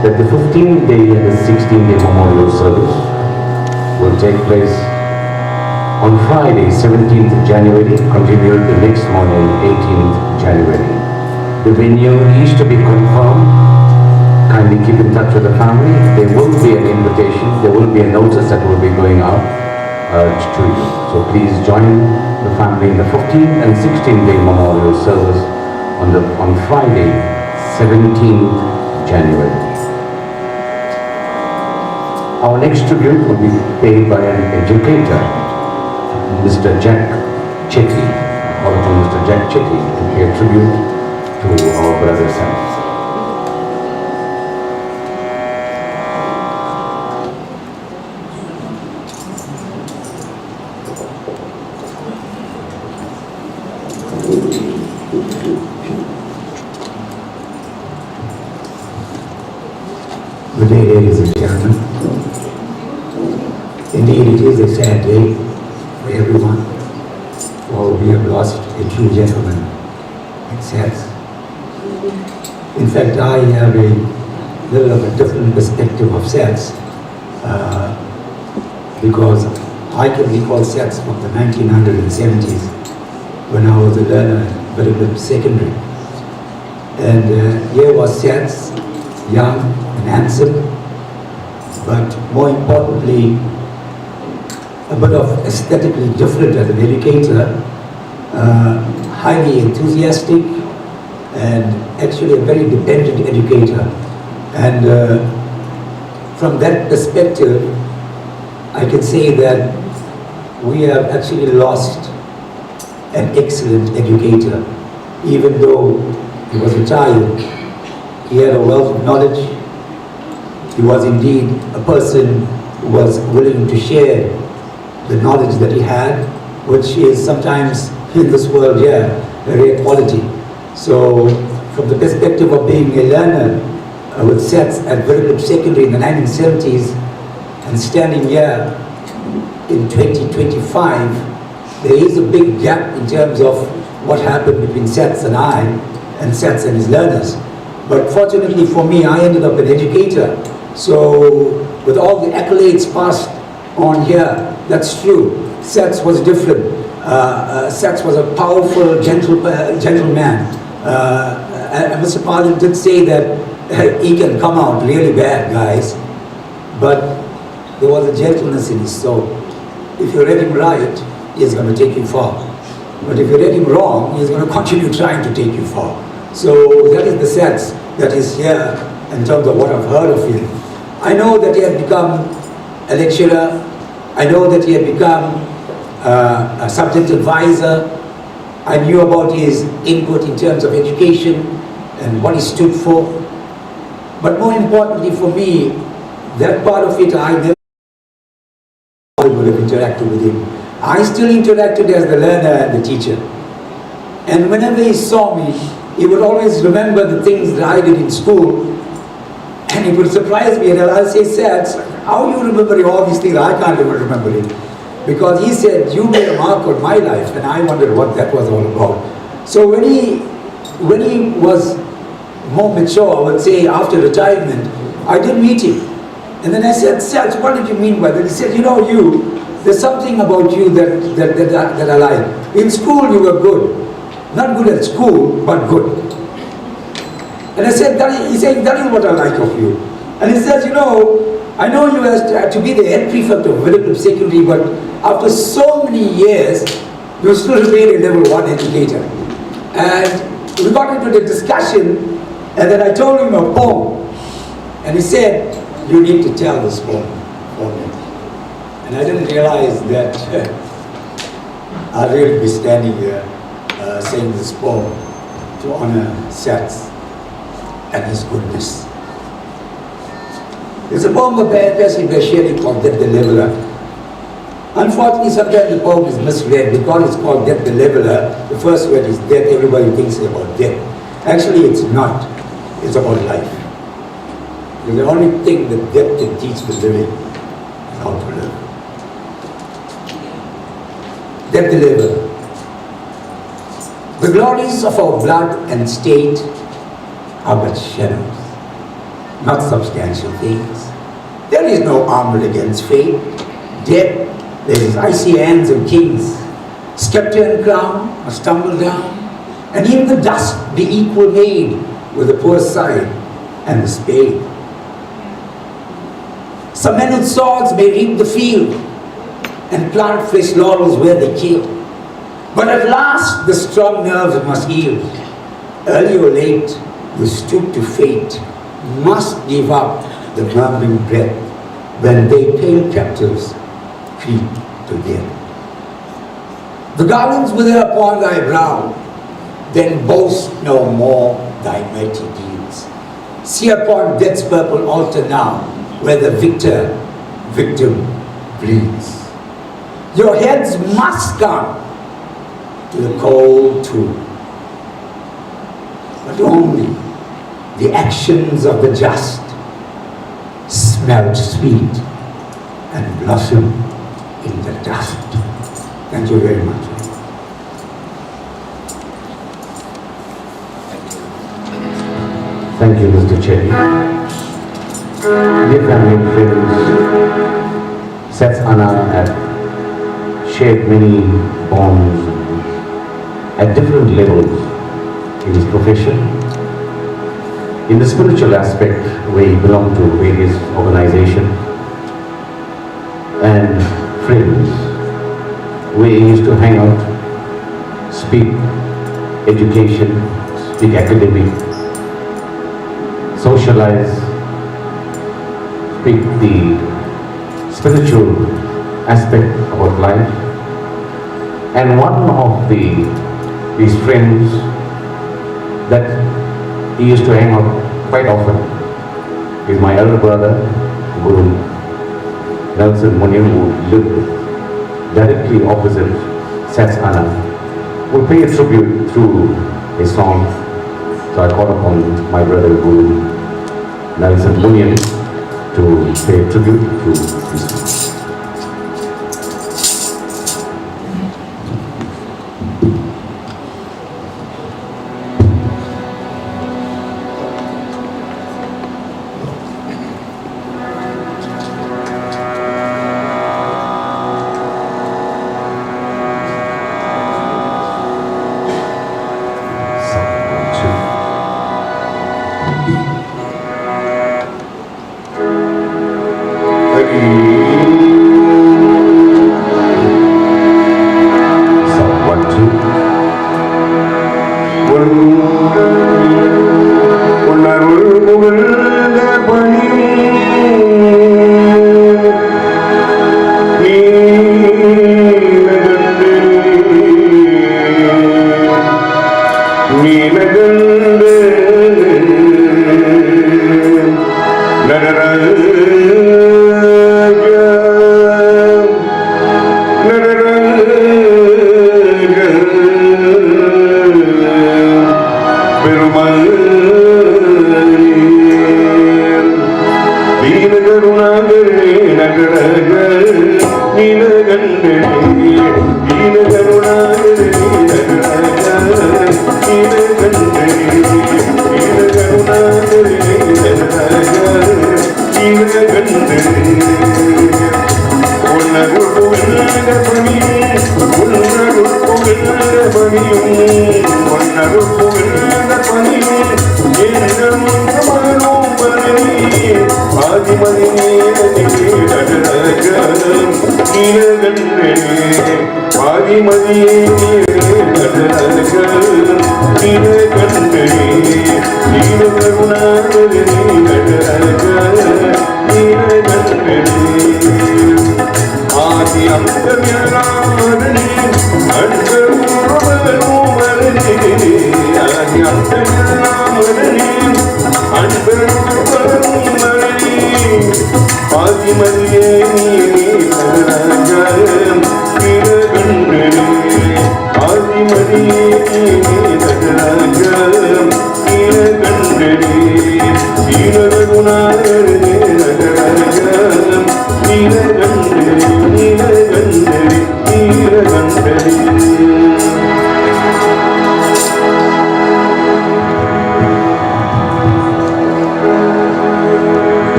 that the 15th-day and the 16th-day memorial service will take place on Friday, 17th January, continued the next morning, 18th January. The venue is to be confirmed. Kindly keep in touch with the family. There will be an invitation, there will be a notice that will be going out to you. So please join the family in the 15th and 16th-day memorial service on Friday, 17th January. Our next tribute will be paid by an educator, Mr. Jack Chetty, Honorable Mr. Jack Chetty, to pay a tribute to our brother Sam. Good day, ladies and gentlemen. Indeed, it is a sad day for everyone, for we have lost a true gentleman. It's sad. In fact, I have a little of a different perspective of sets because I can recall sets from the 1970s when I was a learner at Belleville Secondary. And here was sets, young and handsome, but more importantly, a bit of aesthetically different as an educator, highly enthusiastic, and actually a very dependent educator. And from that perspective, I can say that we have actually lost an excellent educator. Even though he was retired, he had a wealth of knowledge. He was indeed a person who was willing to share the knowledge that he had, which is sometimes in this world, a rare quality. So from the perspective of being a learner with sets at Belleville Secondary in the 1970s and standing here in 2025, there is a big gap in terms of what happened between Sets and I and Sets and his learners. But fortunately for me, I ended up an educator. So with all the accolades passed on here, that's true. Sets was different. Sets was a powerful, gentleman. And Mr. Palan did say that he can come out really bad, guys. But there was a gentleness in his soul. If you read him right, he's going to take you far. But if you read him wrong, he's going to continue trying to take you far. So that is the sense that is here in terms of what I've heard of him. I know that he had become a lecturer. I know that he had become a subject advisor. I knew about his input in terms of education and what he stood for. But more importantly for me, that part of it I never would have interacted with him. I still interacted as the learner and the teacher. And whenever he saw me, he would always remember the things that I did in school, and it would surprise me, and I'll say, Sats, how are you remembering all these things? I can't even remember it. because he said, you made a mark on my life, and I wondered what that was all about. So when he was more mature, I would say after retirement, I did meet him. And then I said, Seth, what did you mean by that? He said, you know, there's something about you that I like. In school you were good. Not good at school, but good. And I said, he said, that is what I like of you. And he says, you know, I know you have to be the head prefect of Village Secondary, but after so many years, you still remain a level 1 educator. And we got into the discussion, and then I told him a poem. And he said, you need to tell this poem for me. And I didn't realize that I'd really be standing here saying this poem to honor Seth and his goodness. There's a poem of Percy Shelley called Death the Leveler. Unfortunately, sometimes the poem is misread because it's called Death the Leveler. The first word is death, everybody thinks about death. Actually, it's not. It's about life. And the only thing that death can teach the living is how to live. Death the Leveler. The glories of our blood and state are but shadows, not substantial things. There is no armor against fate. Death, there is icy hands of kings. Scepter and crown must tumble down, and even the dust be equal made with the poor side and the spade. Some men with swords may reap the field and plant fresh laurels where they kill. But at last the strong nerves must yield. Early or late, you stoop to fate, must give up the murmuring breath when they pale captives creep to death. The garlands wither upon thy brow, then boast no more thy mighty deeds. See upon death's purple altar now, where the victim bleeds. Your heads must come to the cold tomb, but only the actions of the just smelt sweet and blossom in the dust. Thank you very much. Thank you, Mr. Cherry. Dear family and friends, Seth Anna had shared many bonds at different levels in his profession. In the spiritual aspect, where he belonged to various organizations, and friends, where he used to hang out, speak education, speak academic, socialize, speak the spiritual aspect about life. And one of his friends that he used to hang out quite often is my elder brother, Guru Nelson Muniam, who lived directly opposite Seth Anna. We'll pay a tribute through a song. So I call upon my brother Guru Nelson Muniam to pay tribute to this song. Again.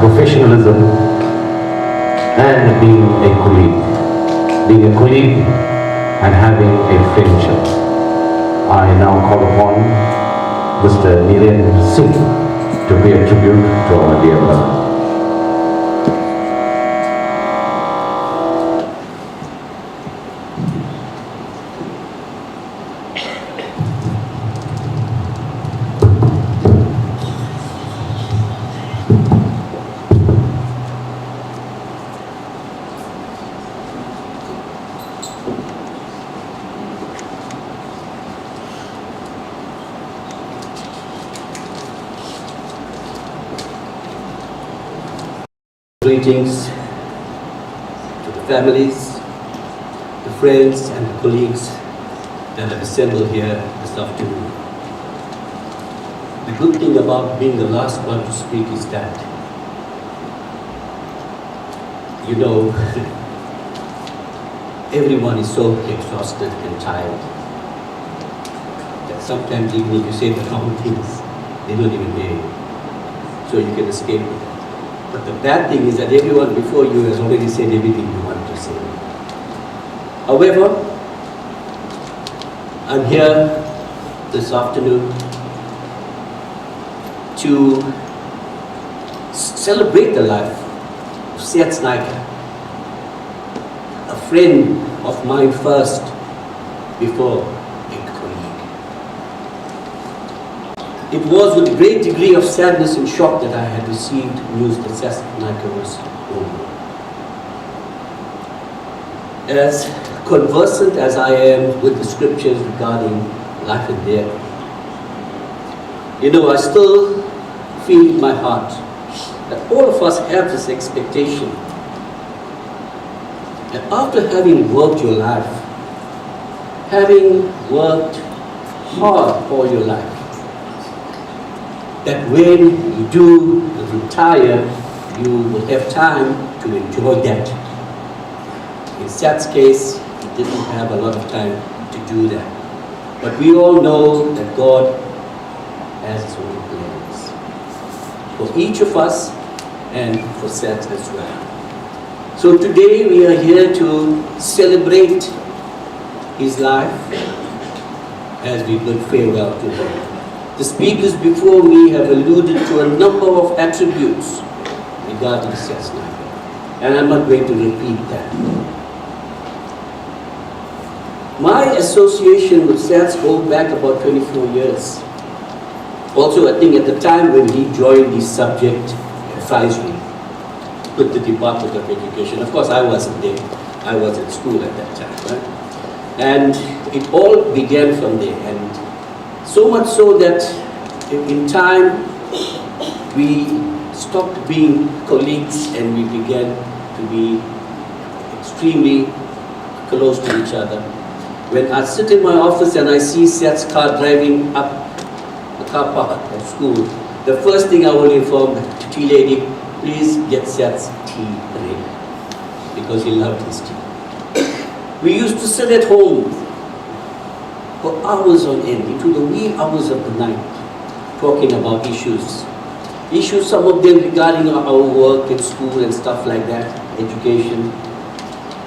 Professionalism and being a colleague and having a friendship. I now call upon Mr. Niren Singh to pay a tribute to our dear brother. Greetings to the families, the friends and the colleagues that have assembled here this afternoon. The good thing about being the last one to speak is that, you know, everyone is so exhausted and tired that sometimes even if you say the wrong things, they don't even hear you. So you can escape it. But the bad thing is that everyone before you has already said everything you want to say. However, I'm here this afternoon to celebrate the life of Sathiapalan Naicker, a friend of mine first before a colleague. It was with a great degree of sadness and shock that I had received news that Sathiapalan Naicker was over. As conversant as I am with the scriptures regarding life and death, you know, I still feel in my heart that all of us have this expectation that after having worked your life, having worked hard all your life, that when you do retire, you will have time to enjoy that. In Sat's case, he didn't have a lot of time to do that. But we all know that God has His own plans for each of us and for Sat as well. So today we are here to celebrate his life as we bid farewell to him. The speakers before me have alluded to a number of attributes regarding Sathiapalan Naicker, and I'm not going to repeat that. My association with Sats goes back about 24 years. Also, I think at the time when he joined the subject advisory with the Department of Education. Of course, I wasn't there. I was at school at that time, right? And it all began from there. And so much so that in time, we stopped being colleagues and we began to be extremely close to each other. When I sit in my office and I see Sat's car driving up the car park at school, the first thing I will inform the tea lady, please get Sat's tea ready, because he loved his tea. We used to sit at home for hours on end, into the wee hours of the night, talking about issues. Issues, some of them regarding our work at school and stuff like that, education,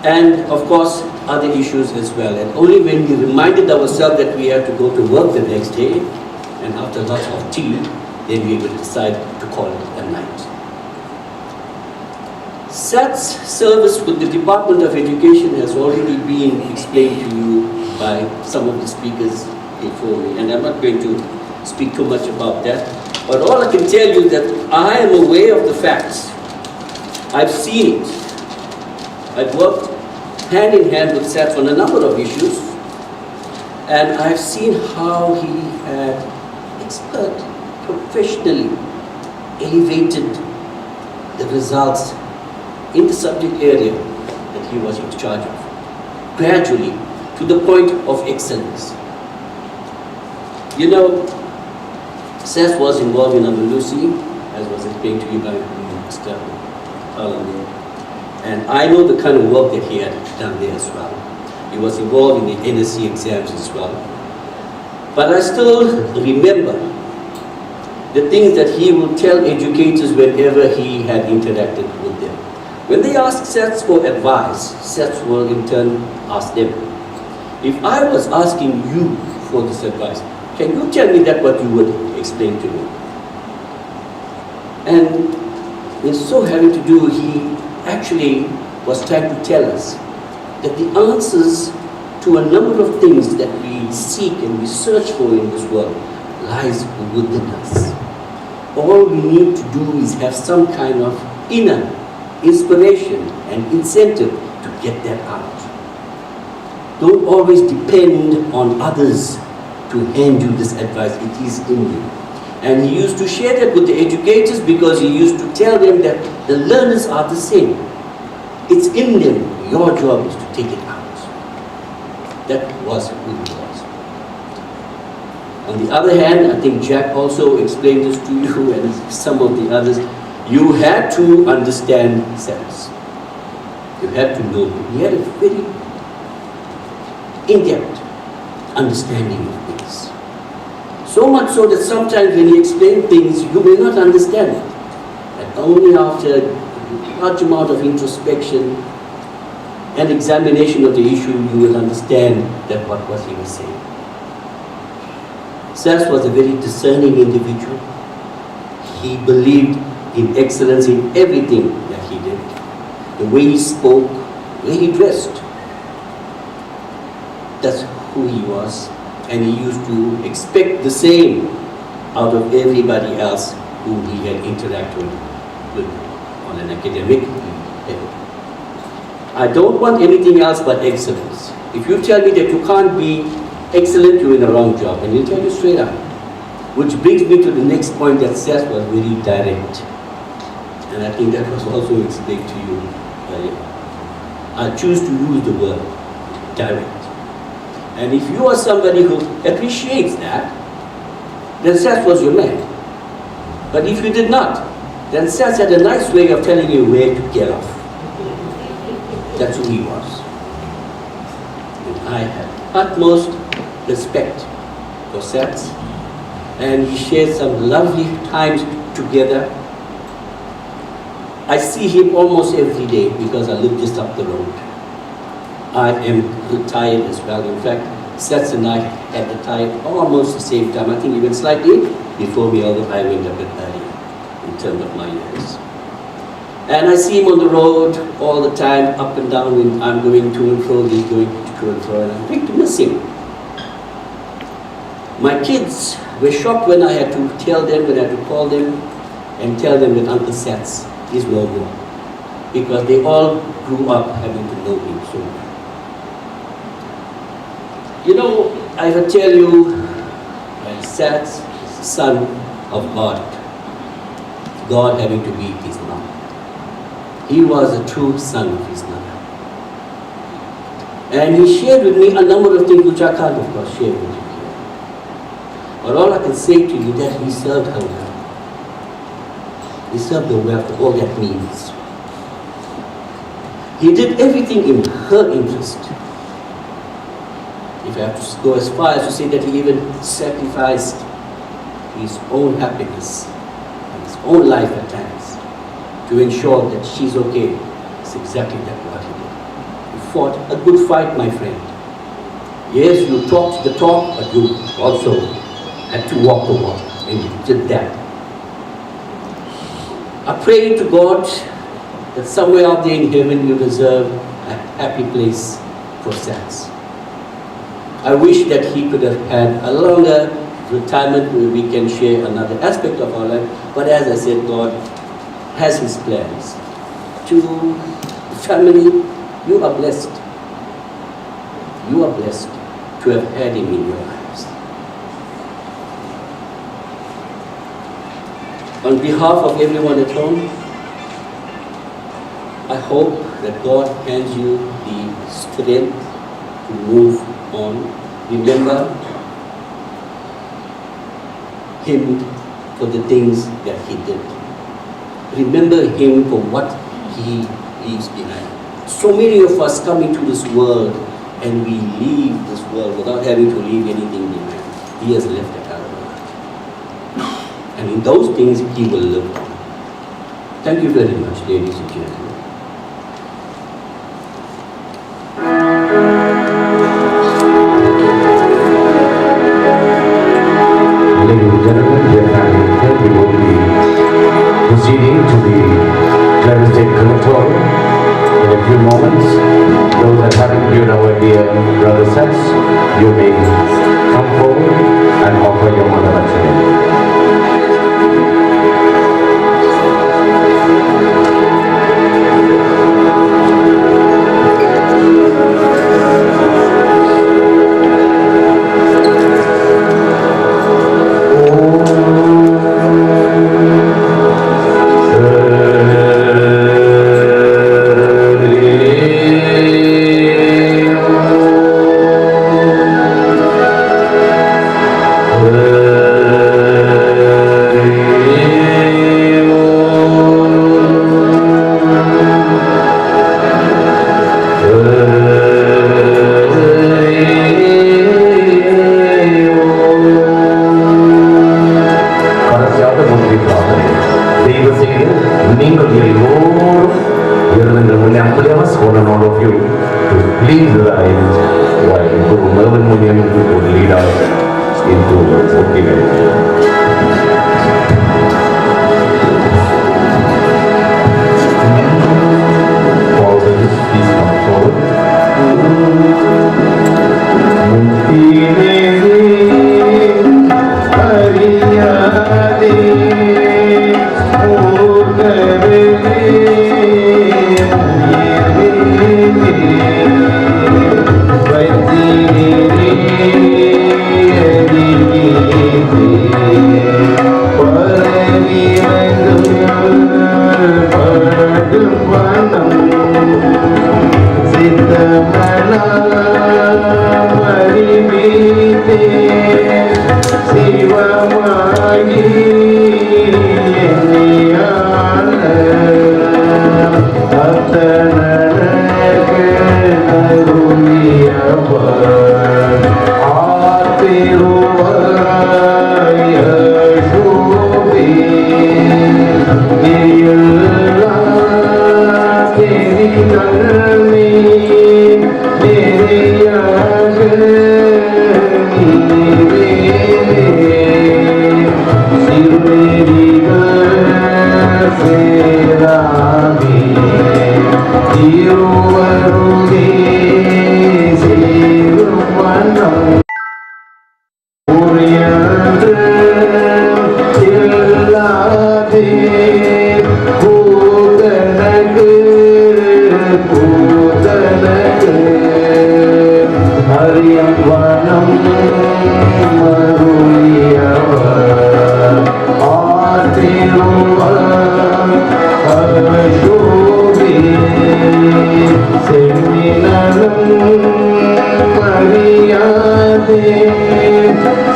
and of course other issues as well. And only when we reminded ourselves that we have to go to work the next day, and after lots of tea, then we will decide to call it a night. Sat's service with the Department of Education has already been explained to you by some of the speakers before me, and I'm not going to speak too much about that. But all I can tell you is that I am aware of the facts. I've seen it. I've worked hand in hand with Sat on a number of issues, and I've seen how he had professionally elevated the results in the subject area that he was in charge of, gradually to the point of excellence. You know, Seth was involved in Lucy, as was explained to you by Mr. Palan, and I know the kind of work that he had done there as well. He was involved in the NSC exams as well. But I still remember the things that he would tell educators whenever he had interacted with them. When they asked Seth for advice, Seth will in turn ask them, if I was asking you for this advice, can you tell me that what you would explain to me? And in so having to do, he actually was trying to tell us that the answers to a number of things that we seek and we search for in this world lies within us. All we need to do is have some kind of inner inspiration and incentive to get that out. Don't always depend on others to hand you this advice. It is in you. And he used to share that with the educators because he used to tell them that the learners are the same. It's in them. Your job is to take it out. That was who he was. On the other hand, I think Jack also explained this to you and some of the others. You had to understand sense. You had to know him. He had a very in-depth understanding of things. So much so that sometimes when he explained things, you may not understand it. And only after a large amount of introspection and examination of the issue, you will understand that what was he was saying. Seth was a very discerning individual. He believed in excellence in everything that he did. The way he spoke, the way he dressed. That's who he was. And he used to expect the same out of everybody else whom he had interacted with on an academic level. I don't want anything else but excellence. If you tell me that you can't be excellent, you're in a wrong job. And he'll tell you straight up. Which brings me to the next point that Seth was very direct. And I think that was also explained to you earlier. I choose to use the word direct. And if you are somebody who appreciates that, then Seth was your man. But if you did not, then Seth had a nice way of telling you where to get off. That's who he was. And I had utmost respect for Seth. And we shared some lovely times together. I see him almost every day because I live just up the road. I am retired as well. In fact, Seth and I had retired almost the same time. I think even slightly before me, although I went a bit earlier in terms of my years. And I see him on the road all the time, up and down. When I'm going to and fro, he's going to and fro, and I'm quick to miss him. My kids were shocked when I had to tell them, when I had to call them and tell them that Uncle Seth is no more. Because they all grew up having to know him so well. You know, I will tell you that Seth is the son of God. God having to be his mother. He was a true son of his mother. And he shared with me a number of things which I can't, of course, share with you here. But all I can say to you that he served her well. deserve the wealth, all that means. He did everything in her interest. If I have to go as far as to say that he even sacrificed his own happiness and his own life at times to ensure that she's okay, it's exactly that what he did. You fought a good fight, my friend. Yes, you talked the talk, but you also had to walk the walk, and you did that. I pray to God that somewhere out there in heaven you deserve a happy place for Sats. I wish that he could have had a longer retirement where we can share another aspect of our life, but as I said, God has his plans. To the family, you are blessed. You are blessed to have had him in your lives. On behalf of everyone at home, I hope that God hands you the strength to move on. Remember him for the things that he did. Remember him for what he leaves behind. So many of us come into this world and we leave this world without having to leave anything behind. He has left a heritage. And in those things he will live on. Thank you very much, ladies and gentlemen. We will be proceeding to the Clever State Crematorium in a few moments. Those that haven't viewed our dear brother Sats, you may come forward and offer your mother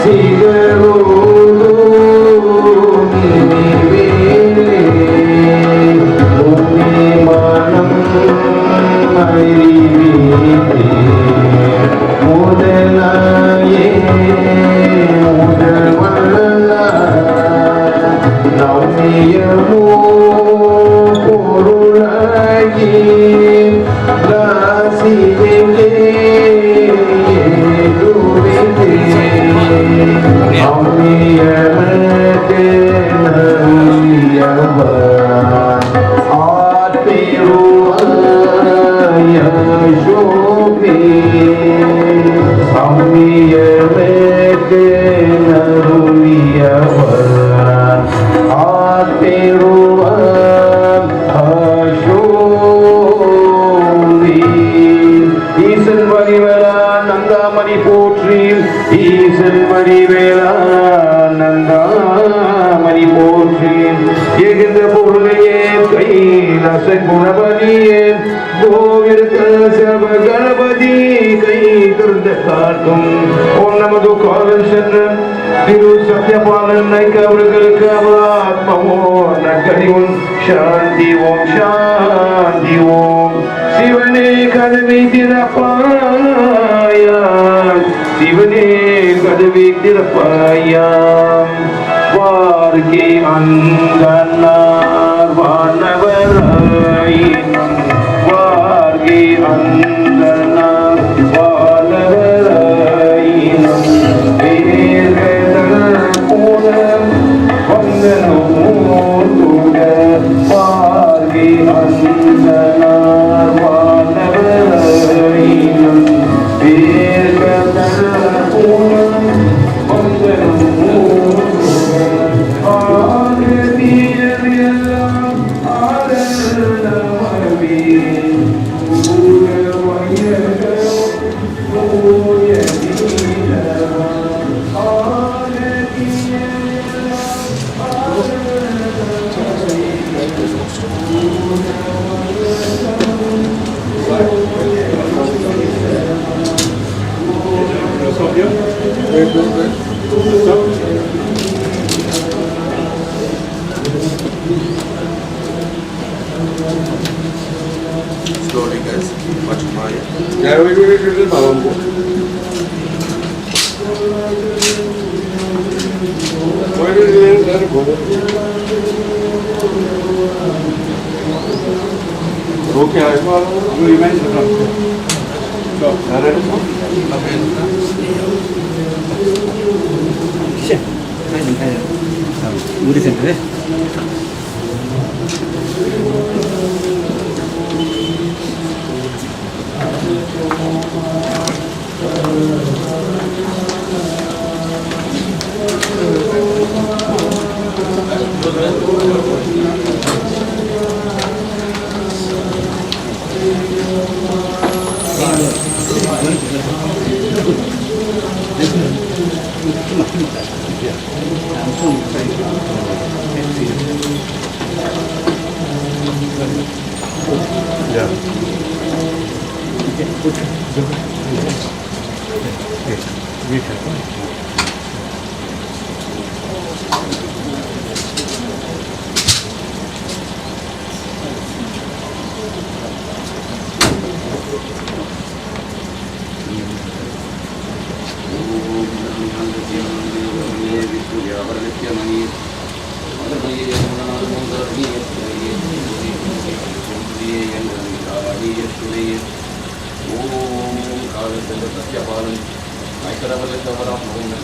Sigarodu சமயமோ பொருளாகி ராசிவிலே அம்மியமக்கு நருளியவர் ஆத்திருவாய சோபி அம்மியமக்கு நருளியவர் ஆத்திருவாய் அசோபி ஈசன் வடிவேலா நந்தாமணி போற்றி ஈசன் வடிவேலா நந்தாமணி போற்றி எகின்ற பொருளையே கைலாச குணபதியே கோவிலுக்கு சர்வ கணபதி கை திறந்த காட்டும் ஓம் நமது காவல் சென்ற திரு சத்யபாலன் நாயக்கர் அவர்களுக்கு அவர் ஆத்மவோ நகரியும் சாந்தி ஓம் சாந்தி ஓம் சிவனே கதவை திறப்பாயாம் சிவனே கதவை திறப்பாயாம் வார்கே அந்தனார் வானவராயினும் வார்கே அந்தனார் வானவராயினும் வேர்கடல் Poonam வந்தனோடுக வார்கே அந்தனார் வானவராயினும் வேர்கடல் Poonam வந்தனோடுக ஆகதியெல்லாம் ஆரணமவே Slowly, guys. Much more. Yeah, wait. Okay, I will remain the 우리 센터에 Sathiapalan Naicker